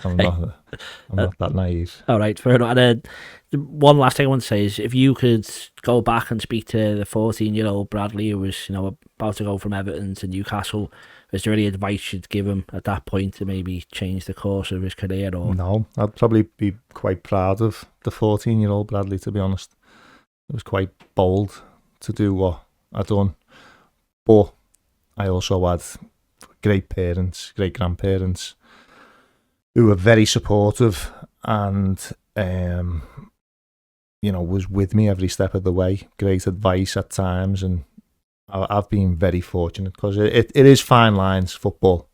S5: I'm not that naive.
S10: All right, fair enough. And one last thing I want to say is, if you could go back and speak to the 14-year-old Bradley who was, you know, about to go from Everton to Newcastle, is there any advice you'd give him at that point to maybe change the course of his career? Or
S5: no, I'd probably be quite proud of the 14-year-old Bradley, to be honest. It was quite bold to do what I'd done, but I also had great parents, great grandparents, who were very supportive, and you know, was with me every step of the way. Great advice at times, and I've been very fortunate, because it is fine lines, football.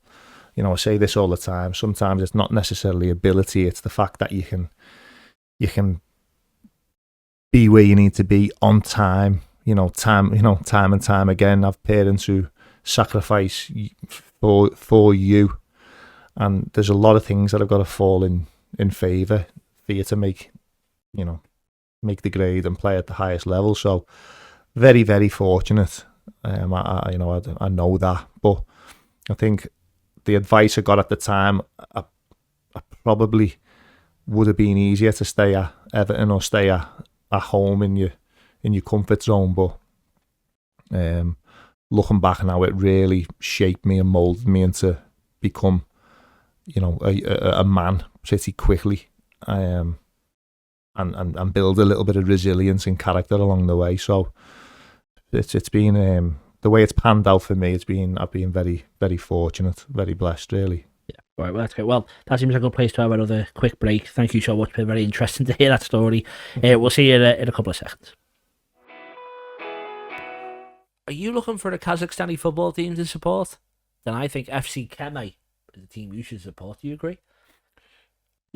S5: You know, I say this all the time. Sometimes it's not necessarily ability; it's the fact that you can be where you need to be on time. Time and time again. I have parents who sacrifice for you, And there's a lot of things that have got to fall in favour for you to make the grade and play at the highest level. So very, very fortunate. I know that, but I think the advice I got at the time, I probably would have been easier to stay at Everton or stay at home in your comfort zone. But looking back now, it really shaped me and moulded me into become, a man pretty quickly, and build a little bit of resilience and character along the way. So it's been the way it's panned out for me. I've been very, very fortunate, very blessed, really.
S10: Yeah, right. Well, that's great. Well, that seems like a good place to have another quick break. Thank you so much. It's been very interesting to hear that story. We'll see you in a couple of seconds. Are you looking for a Kazakhstani football team to support? Then I think FC Kemay is the team you should support. Do you agree?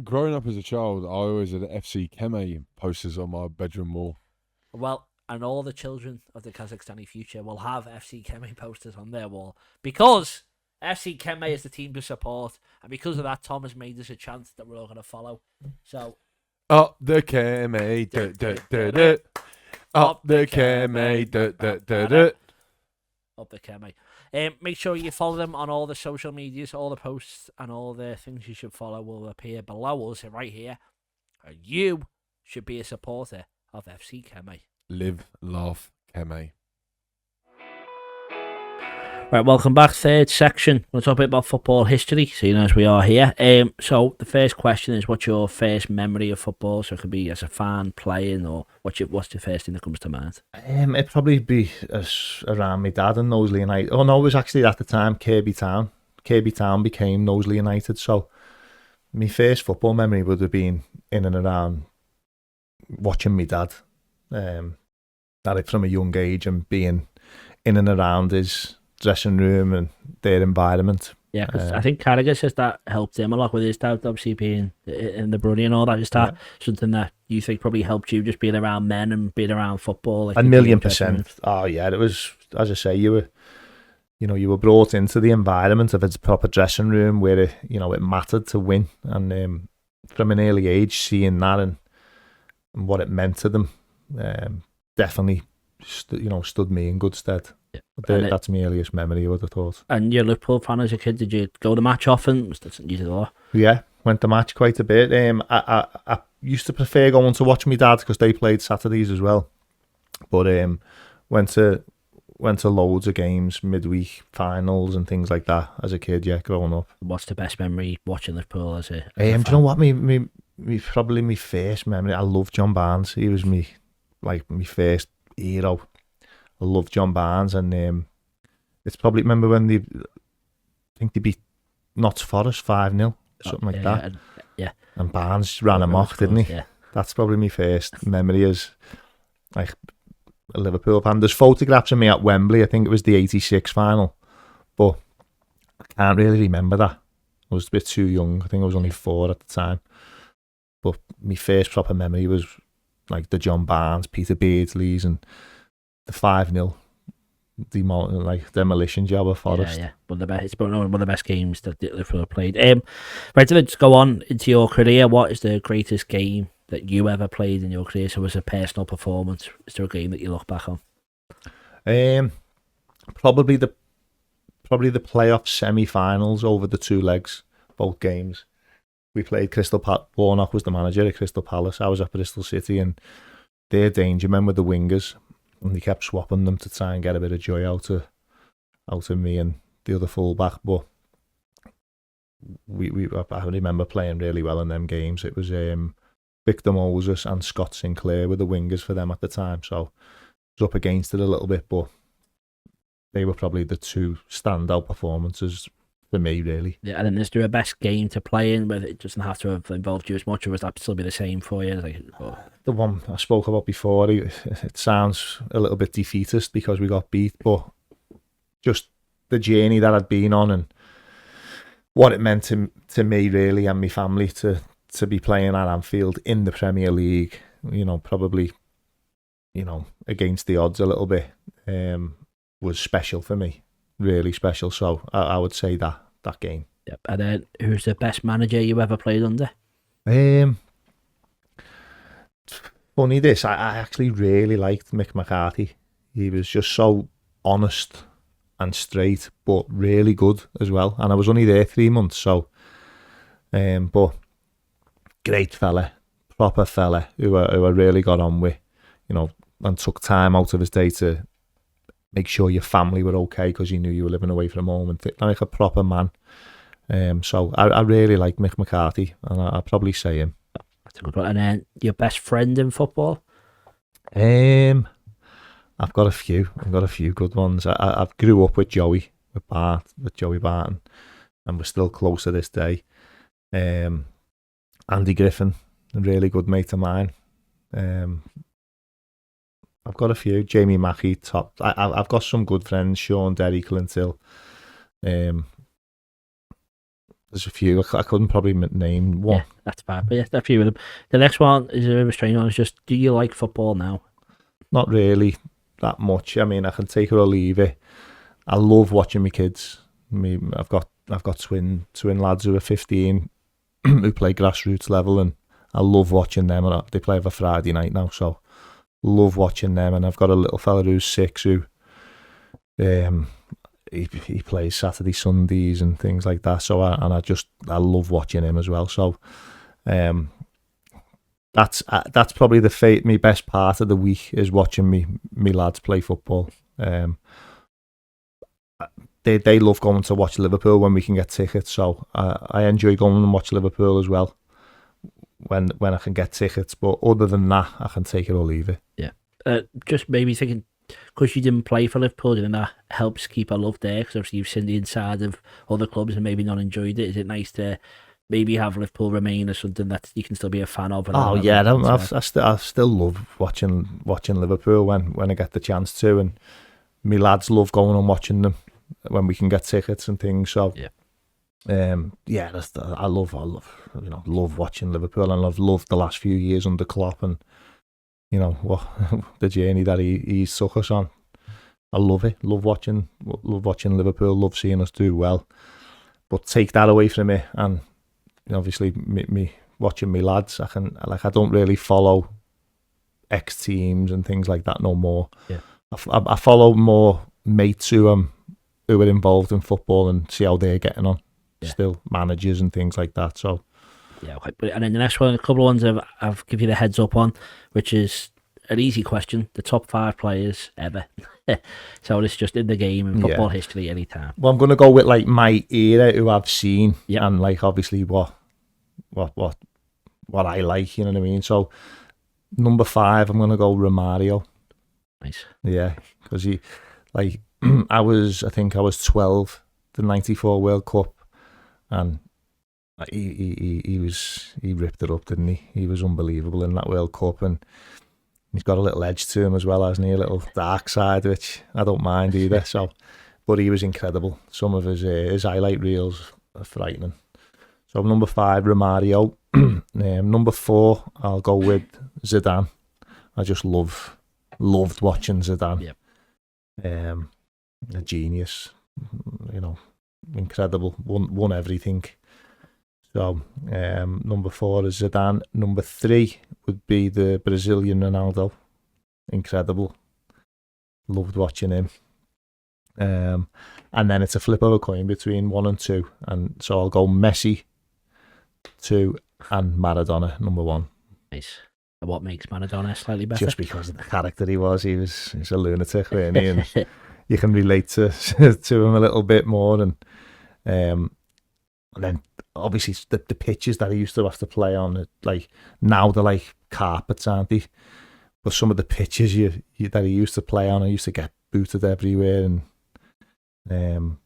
S11: Growing up as a child, I always had FC Kemay posters on my bedroom wall.
S10: Well, and all the children of the Kazakhstani future will have FC Kemay posters on their wall because FC Kemay is the team to support, and because of that, Tom has made us a chant that we're all going to follow. So,
S11: up the Kemay, up the Kemay,
S10: up the Kemay. Make sure you follow them on all the social medias. All the posts and all the things you should follow will appear below us right here. And you should be a supporter of FC Kemay.
S11: Live, laugh, Kemay.
S10: Right, welcome back. Third section. We'll talk a bit about football history, seeing as we are here. So the first question is, what's your first memory of football? So it could be as a fan, playing, or what's the first thing that comes to mind?
S5: It'd probably be around my dad and Knowsley United. Oh no, it was actually at the time Kirby Town. Kirby Town became Knowsley United. So my first football memory would have been in and around watching my dad. From a young age and being in and around his dressing room and their environment.
S10: Yeah, because I think Carragher says that helped him a lot with his dad, obviously being in the Brunny and all that. Is that something that you think probably helped you, just being around men and being around football? Like
S5: 1,000,000%. Oh yeah, it was, as I say, you were brought into the environment of its proper dressing room where it mattered to win, and from an early age seeing that and what it meant to them, definitely stood me in good stead. Yeah. That's my earliest memory, I would have thought.
S10: And you're a Liverpool fan as a kid. Did you go to match often? Was that something you did a lot?
S5: Yeah, went to match quite a bit. I used to prefer going to watch my dad because they played Saturdays as well. But went to loads of games, midweek finals and things like that as a kid. Yeah, growing up.
S10: What's the best memory watching Liverpool as a
S5: do you know what? Me probably my first memory. I love John Barnes. He was my first hero. I love John Barnes, and it's probably, remember when I think they beat Notts Forest 5-0, something like that.
S10: Yeah.
S5: And Barnes ran him off, didn't he?
S10: Yeah.
S5: That's probably my first memory as like a Liverpool fan. There's photographs of me at Wembley. I think it was the '86 final, but I can't really remember that. I was a bit too young. I think I was only 4 at the time. But my first proper memory was like the John Barnes, Peter Beardsley's, and the 5-0 demolition job of Forest.
S10: Yeah. One of the best games that Liverpool played. Right, let's go on into your career. What is the greatest game that you ever played in your career? So as a personal performance, is there a game that you look back on?
S5: Probably the playoff semi-finals over the 2 legs, both games. We played Crystal Palace. Warnock was the manager at Crystal Palace. I was at Bristol City, and their danger men were the wingers, and they kept swapping them to try and get a bit of joy out of me and the other fullback. But I remember playing really well in them games. It was Victor Moses and Scott Sinclair were the wingers for them at the time, so I was up against it a little bit, but they were probably the 2 standout performances for me, really. Yeah,
S10: and then is there a best game to play in where it doesn't have to have involved you as much, or would that still be the same for you?
S5: The one I spoke about before, it sounds a little bit defeatist because we got beat, but just the journey that I'd been on and what it meant to me, really, and my family to be playing at Anfield in the Premier League, probably, against the odds a little bit, was special for me. Really special. So I would say that game.
S10: Yep. And then, who's the best manager you ever played under?
S5: Funny this, I actually really liked Mick McCarthy. He was just so honest and straight, but really good as well. And I was only there 3 months, so but great fella, proper fella who I really got on with, you know, and took time out of his day to make sure your family were okay because he knew you were living away from home, and like a proper man. So I really like Mick McCarthy, and I'd probably say him.
S10: That's a good one. And then your best friend in football?
S5: I've got a few. I've got a few good ones. I grew up with Joey Barton, and we're still close to this day. Andy Griffin, a really good mate of mine. I've got a few. Jamie Mackey, top. I've got some good friends. Sean Derry, Clint Hill. There's a few. I couldn't probably name one.
S10: Yeah, that's bad. But yeah, a few of them. The next one is a bit of a strange one. It's just, do you like football now?
S5: Not really that much. I mean, I can take it or leave it. I love watching my kids. I've got twin lads who are 15 who play grassroots level, and I love watching them. And they play over Friday night now, so love watching them. And I've got a little fella who's 6 who he plays Saturday, Sundays and things like that. So I love watching him as well. So that's probably my best part of the week is watching me lads play football. They love going to watch Liverpool when we can get tickets. So I enjoy going and watch Liverpool as well when I can get tickets. But other than that, I can take it or leave it.
S10: Yeah. Just maybe thinking, because you didn't play for Liverpool, do you think that helps keep a love there? Because obviously you've seen the inside of other clubs and maybe not enjoyed it. Is it nice to maybe have Liverpool remain as something that you can still be a fan of?
S5: Oh yeah, I still love watching Liverpool when I get the chance to, and me lads love going and watching them when we can get tickets and things. So
S10: yeah,
S5: I love watching Liverpool, and I've loved the last few years under Klopp, and you know what the journey that he's took us on. I love it. Love watching Liverpool. Love seeing us do well. But take that away from me, and obviously me watching me lads. I don't really follow ex teams and things like that no more.
S10: Yeah,
S5: I follow more mates who are involved in football and see how they're getting on. Yeah. Still managers and things like that. So.
S10: Yeah, okay. And then the next one, a couple of ones I've give you the heads up on, which is an easy question: the top 5 players ever. So it's just in the game and football history anytime.
S5: Well, I'm going to go with like my era who I've seen, and like obviously what I like. You know what I mean? So number 5, I'm going to go Romario.
S10: Nice.
S5: Yeah, because he, like, I think I was 12, the '94 World Cup, and. He ripped it up, didn't he? He was unbelievable in that World Cup, and he's got a little edge to him as well, hasn't he? A little dark side, which I don't mind either. So, but he was incredible. Some of his highlight reels are frightening. So number 5, Romario. Number 4, I'll go with Zidane. I just loved watching Zidane.
S10: Yep.
S5: A genius, incredible. Won everything. So number 4 is Zidane. Number 3 would be the Brazilian Ronaldo. Incredible. Loved watching him. And then it's a flip of a coin between 1 and 2. And so I'll go Messi 2 and Maradona number 1.
S10: Nice. And what makes Maradona slightly better?
S5: Just because of the character he was. He's a lunatic, wasn't he? And you can relate to him a little bit more. And then obviously the pitches that he used to have to play on, like now they're like carpets, aren't they? But some of the pitches that he used to play on, I used to get booted everywhere, and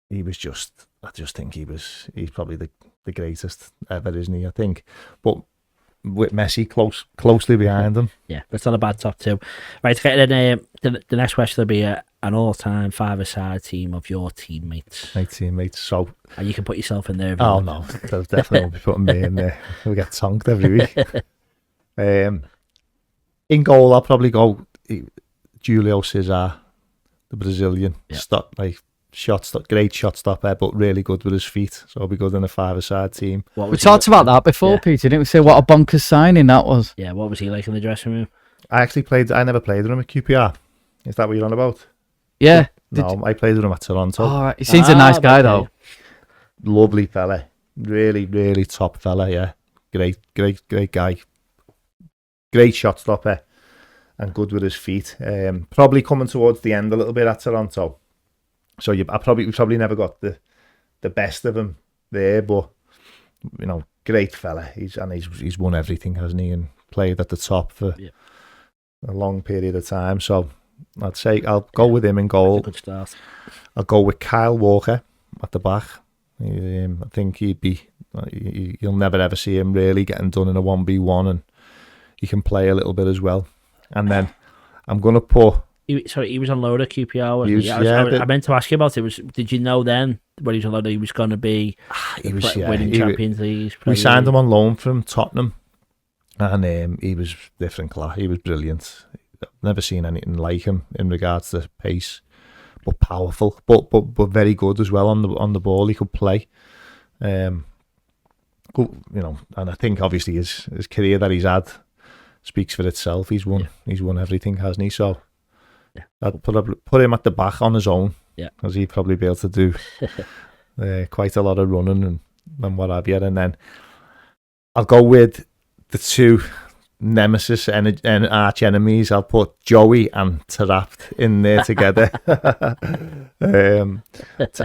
S5: he was just, I just think he's probably the greatest ever, isn't he? I think, but with Messi closely behind him.
S10: Yeah, that's not a bad top 2. Right, okay, then the next question will be an all-time 5-a-side team of your teammates.
S5: My teammates, so...
S10: And you can put yourself in there.
S5: Oh, no, they'll definitely won't be putting me in there. We get tonked every week. In goal, I'll probably go Julio Cesar, the Brazilian.
S10: Yeah.
S5: great shot stopper, but really good with his feet. So he'll be good in a five-a-side team.
S8: We talked about that before, Peter, didn't we? Say what a bonkers signing that was.
S10: Yeah, what was he like in the dressing room?
S5: I never played with him at QPR. Is that what you're on about?
S8: Yeah.
S5: I played with him at Toronto.
S8: All right. He seems a nice guy, though.
S5: Lovely fella. Really, really top fella, yeah. Great guy. Great shot stopper and good with his feet. Probably coming towards the end a little bit at Toronto. So we probably never got the best of him there, but great fella. He's won everything, hasn't he? And played at the top for a long period of time. So I'd say I'll go with him in goal.
S10: Good start.
S5: I'll go with Kyle Walker at the back. I think you'll never ever see him really getting done in a 1v1, and he can play a little bit as well. And then I'm going to put...
S10: He was on loan at QPR, wasn't he? I meant to ask you about it. Did you know then, when he was on loan, he was going to be winning Champions League?
S5: We signed him on loan from Tottenham, and he was different class. He was brilliant. I've never seen anything like him in regards to pace, but powerful, but very good as well on the ball. He could play. And I think obviously his career that he's had speaks for itself. He's won everything, hasn't he? So I'd put him at the back on his own, because he'd probably be able to do quite a lot of running and what have you. And then I'll go with the two nemesis and arch enemies. I'll put Joey and Taarabt in there together.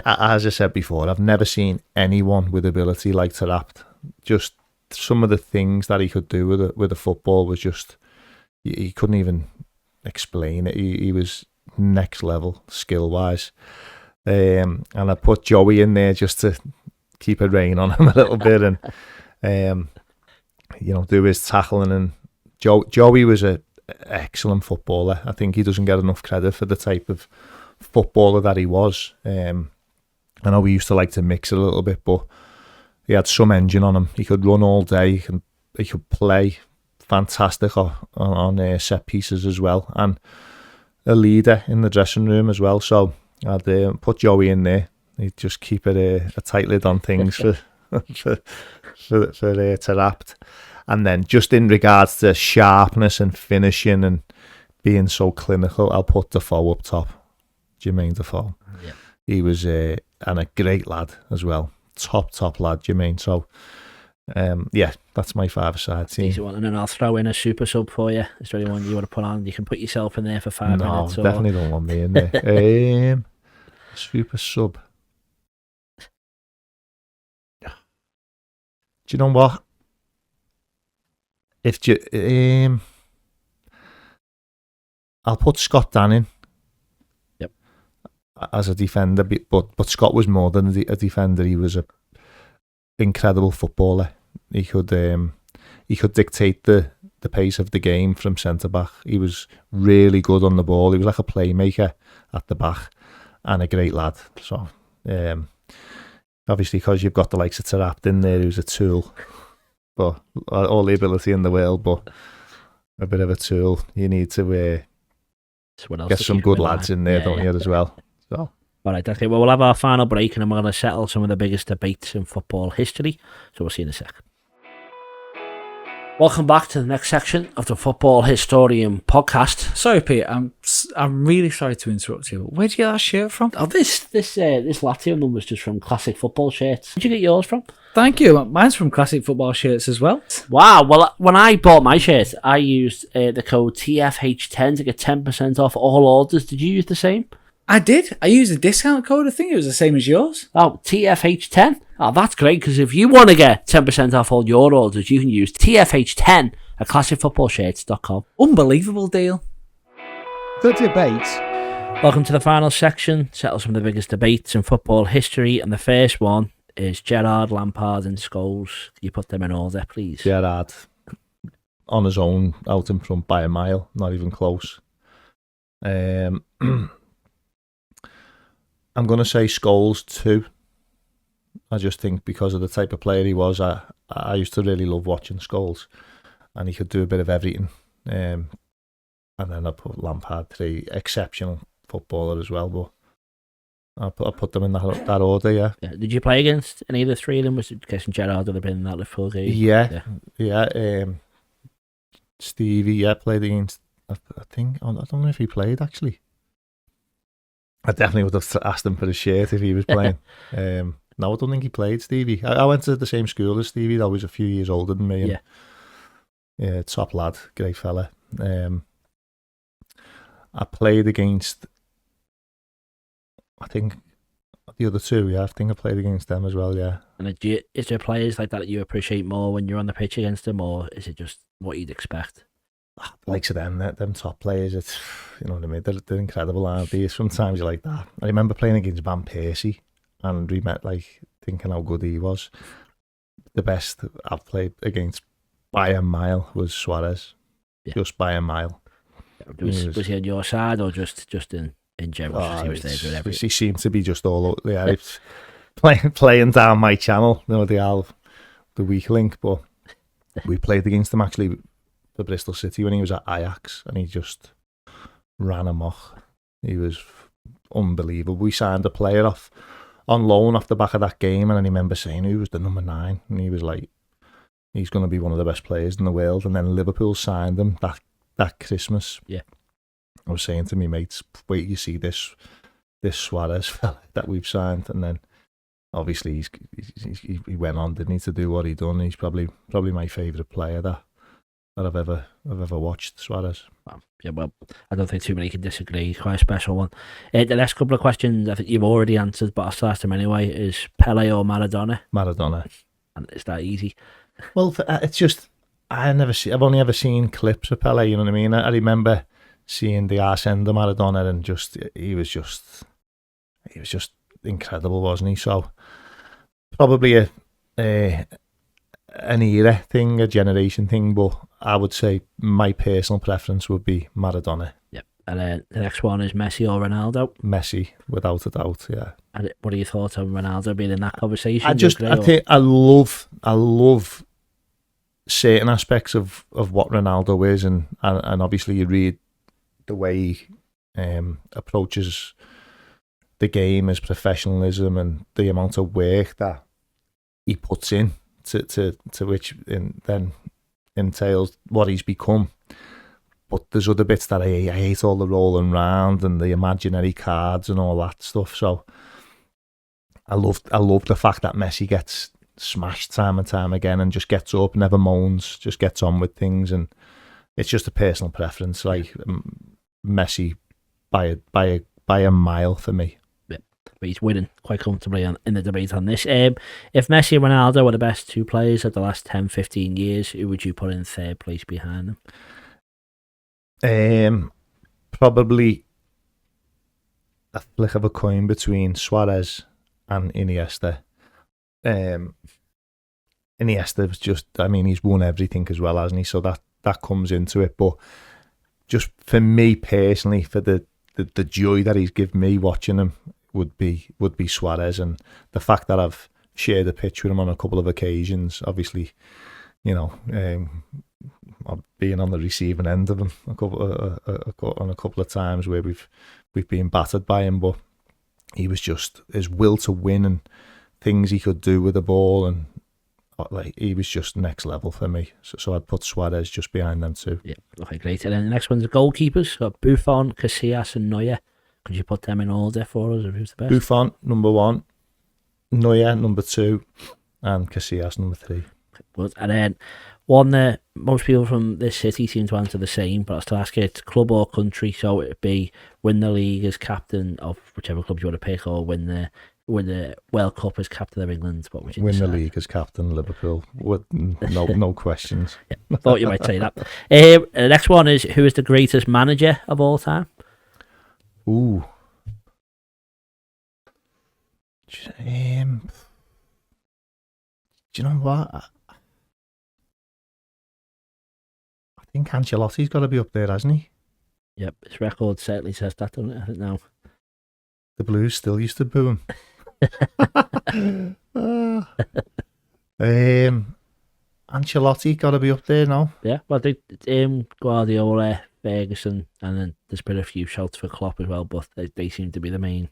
S5: As I said before, I've never seen anyone with ability like Taarabt. Just some of the things that he could do with a football was just, he couldn't even explain it. He was next level skill wise. And I put Joey in there just to keep a rein on him a little bit and do his tackling. And Joey was an excellent footballer. I think he doesn't get enough credit for the type of footballer that he was. I know we used to like to mix it a little bit, but he had some engine on him. He could run all day, he could play fantastic on set pieces as well, and a leader in the dressing room as well. So I'd put Joey in there. He'd just keep it a tight lid on things for Taarabt. And then just in regards to sharpness and finishing and being so clinical, I'll put Defoe up top. Jermaine Defoe. Yeah. He was and a great lad as well. Top lad, Jermaine. So that's my five-a-side team.
S10: Easy one. And then I'll throw in a super sub for you. Is there anyone you want to put on? You can put yourself in there for 5 minutes.
S5: No, definitely don't want me in there. Super sub. Do you know what? I'll put Scott Dan in.
S10: Yep.
S5: As a defender, but Scott was more than a defender. He was a incredible footballer. He could dictate the pace of the game from centre back. He was really good on the ball. He was like a playmaker at the back and a great lad. So obviously, because you've got the likes of Taarabt in there, who's a tool, but all the ability in the world, but a bit of a tool. You need to get some good lads in there, don't you, as well? So.
S10: All right, okay. Well, we'll have our final break, and then we're going to settle some of the biggest debates in football history. So we'll see you in a sec. Welcome back to the next section of the Football Historian podcast.
S12: Sorry, Pete. I'm really sorry to interrupt you. Where'd you get that shirt from?
S10: Oh, this Lazio number's just from Classic Football Shirts. Where'd you get yours from?
S12: Thank you. Mine's from Classic Football Shirts as well.
S10: Wow. Well, when I bought my shirt, I used the code TFH10 to get 10% off all orders. Did you use the same?
S12: I did. I used a discount code. I think it was the same as yours.
S10: Oh, TFH10. Oh, that's great, because if you want to get 10% off all your orders, you can use TFH10 at classicfootballshirts.com.
S12: Unbelievable deal.
S1: The debate.
S10: Welcome to the final section. Settle some of the biggest debates in football history, and the first one is Gerrard, Lampard and Scholes. Can you put them in order, please?
S5: Gerrard, on his own, out in front by a mile, not even close. I'm going to say Scholes 2. I just think because of the type of player he was, I used to really love watching Scholes, and he could do a bit of everything. And then I put Lampard 3, exceptional footballer as well, but I put them in that order, yeah.
S10: Did you play against any of the three of them? Was it guessing Gerrard would have been in that Liverpool game?
S5: Yeah. Stevie, played against. I think I don't know if he played actually. I definitely would have asked him for his shirt if he was playing. No, I don't think he played, Stevie. I went to the same school as Stevie, though. He was a few years older than me. And, yeah, top lad, great fella. I played against, I think, the other two, yeah. I think I played against them as well, yeah.
S10: And is there players like that you appreciate more when you're on the pitch against them, or is it just what you'd expect?
S5: Likes of them top players, it's, you know what I mean, they're incredible, aren't they? Sometimes you like that. I remember playing against Van Persie, and we met, like, thinking how good he was. The best I've played against by a mile was Suarez. Just by a mile.
S10: Was he on your side or just in general? He was there doing everything.
S5: He seemed to be just all it's playing down my channel, you know, the weak link. But we played against him actually for Bristol City when he was at Ajax, and he just ran amok. He was unbelievable. We signed a player off on loan off the back of that game, and I remember saying who was the number 9, and he was like, he's going to be one of the best players in the world. And then Liverpool signed him that Christmas. Yeah, I was saying to me mates, wait, you see this Suarez fella that we've signed, and then obviously he went on, didn't he, to do what he done. He's probably my favourite player that I've ever watched, Suarez.
S10: Yeah, well, I don't think too many can disagree. He's quite a special one. The next couple of questions I think you've already answered, but I'll still ask them anyway. Is Pele or Maradona?
S5: Maradona.
S10: And is that easy?
S5: Well, it's just I've only ever seen clips of Pele. You know what I mean? I remember seeing the arse end of Maradona, and he was just incredible, wasn't he? So probably an era thing, a generation thing, but I would say my personal preference would be Maradona.
S10: Yep. And then the next one is Messi or Ronaldo?
S5: Messi, without a doubt, yeah.
S10: And what are your thoughts on Ronaldo being in that conversation?
S5: I love certain aspects of what Ronaldo is, and obviously you read the way he approaches the game, his professionalism, and the amount of work that he puts in to which then entails what he's become. But there's other bits that I hate, all the rolling round and the imaginary cards and all that stuff. So I love the fact that Messi gets smashed time and time again and just gets up, never moans, just gets on with things, and it's just a personal preference. Like Messi by a mile for me.
S10: But he's winning quite comfortably in the debate on this. If Messi and Ronaldo were the best two players of the last 10-15 years, who would you put in third place behind
S5: them? Probably a flick of a coin between Suarez and Iniesta. Iniesta was just, I mean, he's won everything as well, hasn't he? So that comes into it. But just for me personally, for the joy that he's given me watching him, would be Suarez, and the fact that I've shared a pitch with him on a couple of occasions, obviously, you know, being on the receiving end of him a couple of times where we've been battered by him, but he was just, his will to win and things he could do with the ball, and like he was just next level for me. So I'd put Suarez just behind them too.
S10: Yeah, okay, great. And then the next one's the goalkeepers. So Buffon, Casillas, and Neuer. Could you put them in order for us, or who's the best?
S5: Buffon, number 1, Neuer, number 2, and Casillas, number 3.
S10: Good. And then one that most people from this city seem to answer the same, but I'll still ask it, club or country. So it'd be win the league as captain of whichever club you want to pick, or win the World Cup as captain of England. What would you
S5: win
S10: decide?
S5: The league as captain, Liverpool. No questions.
S10: Yeah, I thought you might say that. The next one is, who is the greatest manager of all time?
S5: Ooh. Do you know what? I think Ancelotti's got to be up there, hasn't he?
S10: Yep, his record certainly says that, doesn't it? I think now.
S5: The Blues still used to boo him. Ancelotti got to be up there now.
S10: Yeah, well, I think Guardiola, Ferguson, and then there's been a few shouts for Klopp as well, but they seem to be the main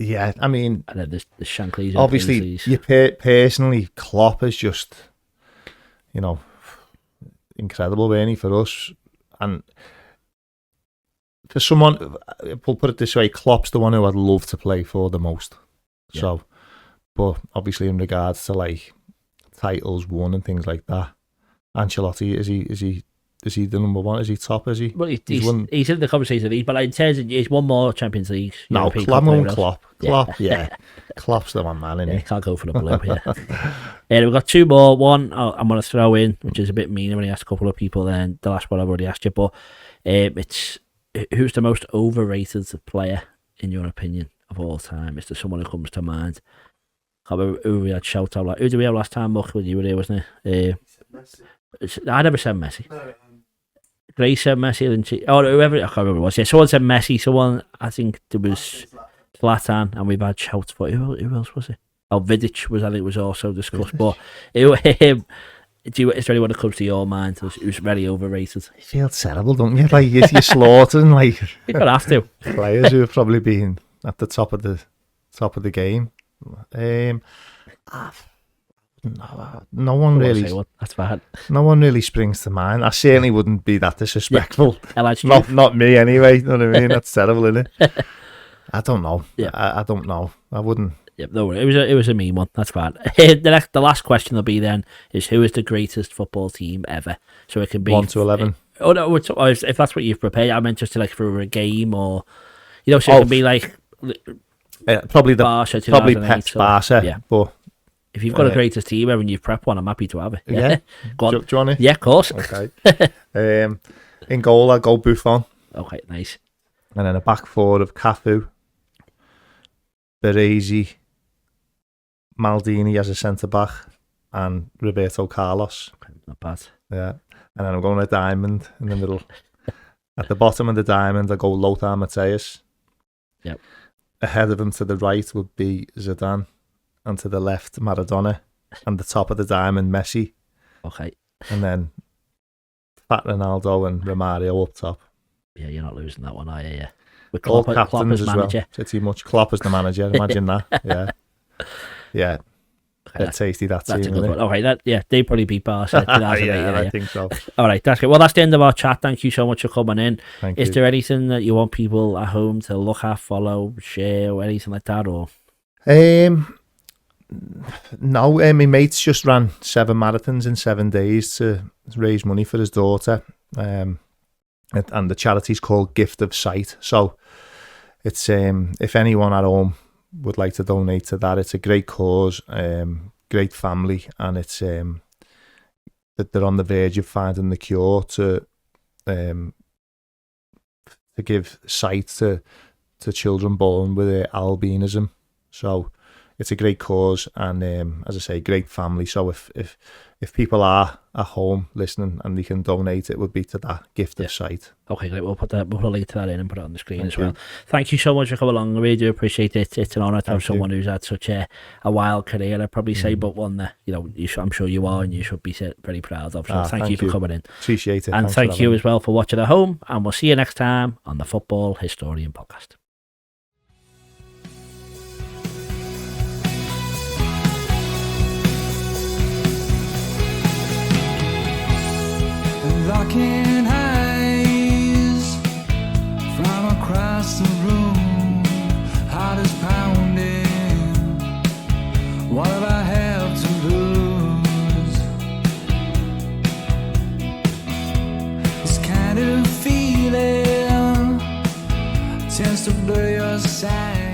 S5: Yeah, I mean,
S10: and then the Shankleys.
S5: Obviously, personally, Klopp is just, incredible, really, for us. And for someone, we'll put it this way, Klopp's the one who I'd love to play for the most. Yeah. So, but obviously in regards to like titles won and things like that, Ancelotti, is he the number one? Is he top? Is he?
S10: Well, he's in the conversation, but in terms of he's won more Champions Leagues.
S5: No, Klopp. Yeah. Klopp's the one, man. Isn't he?
S10: Can't go for the blue. Yeah. We've got two more. One I'm going to throw in, which is a bit mean. I've only asked a couple of people. Then the last one I've already asked you, but it's who's the most overrated player in your opinion of all time? Is there someone who comes to mind? I can't remember who we had shout out. Like, who did we have last time? Muck, when you were there, wasn't it? I never said Messi. Grace said Messi, didn't she? Oh, whoever, I can't remember who it was. Yeah, someone said Messi. Someone, I think there was Zlatan, and we've had shouts for who else was it? Oh, Vidic was also discussed. But is there anyone that comes to your mind who's very overrated?
S5: You feel terrible, don't you? Like you're slaughtering like
S10: you don't have to
S5: players who have probably been at the top of the game. No one really.
S10: That's bad.
S5: No one really springs to mind. I certainly wouldn't be that disrespectful. Not me anyway. You know what I mean? That's terrible, isn't it? I don't know. Yeah. I don't know. I wouldn't.
S10: Yep, no, it was a mean one. That's fine. The last question will be then is who is the greatest football team ever? So it can be
S5: 1 to 11.
S10: Oh no, if that's what you've prepared, I meant just to like for a game or so it can be like
S5: probably
S10: Barca,
S5: probably Pep's Barca. Yeah, but
S10: if you've got a greatest team ever and you've prepped one, I'm happy to have it.
S5: Yeah,
S10: go on.
S5: Do you want it?
S10: Yeah, of course.
S5: Okay. In goal, I go Buffon.
S10: Okay, nice.
S5: And then a back four of Cafu, Baresi, Maldini as a centre back, and Roberto Carlos.
S10: Okay, not bad.
S5: Yeah, and then I'm going a diamond in the middle. At the bottom of the diamond, I go Lothar Matthäus.
S10: Yep.
S5: Ahead of him to the right would be Zidane, and to the left Maradona, and the top of the diamond Messi.
S10: Okay.
S5: And then Fat Ronaldo and Romario up top.
S10: Yeah, you're not losing that one, are you? Yeah.
S5: With Klopp as manager. Well. Pretty much Klopp as the manager. Imagine that. Yeah. Yeah. Okay, tasty that
S10: that's
S5: team.
S10: That's a good one. All right, they probably beat Barca.
S5: I think so.
S10: All right, that's good. Well, that's the end of our chat. Thank you so much for coming in.
S5: Thank
S10: you.
S5: Is
S10: there anything that you want people at home to look at, follow, share, or anything like that? Or
S5: no, my mate's just ran 7 marathons in 7 days to raise money for his daughter. And the charity's called Gift of Sight. So it's if anyone at home would like to donate to that, it's a great cause, great family, and it's that they're on the verge of finding the cure to give sight to children born with albinism. So it's a great cause, and as I say, great family. So if people are at home listening and they can donate, it would be to that Gift of Sight.
S10: Okay, great. We'll put a link to that in and put it on the screen as well. Thank you so much for coming along. I really do appreciate it. It's an honour to have someone who's had such a wild career. I'd probably say, but one that I'm sure you are and you should be very proud of. So thank you for coming in.
S5: Appreciate it.
S10: And thank you as well for watching at home. And we'll see you next time on the Football Historian Podcast.
S13: Locking eyes from across the room, heart is pounding. What have I have to lose? This kind of feeling tends to blur your sight.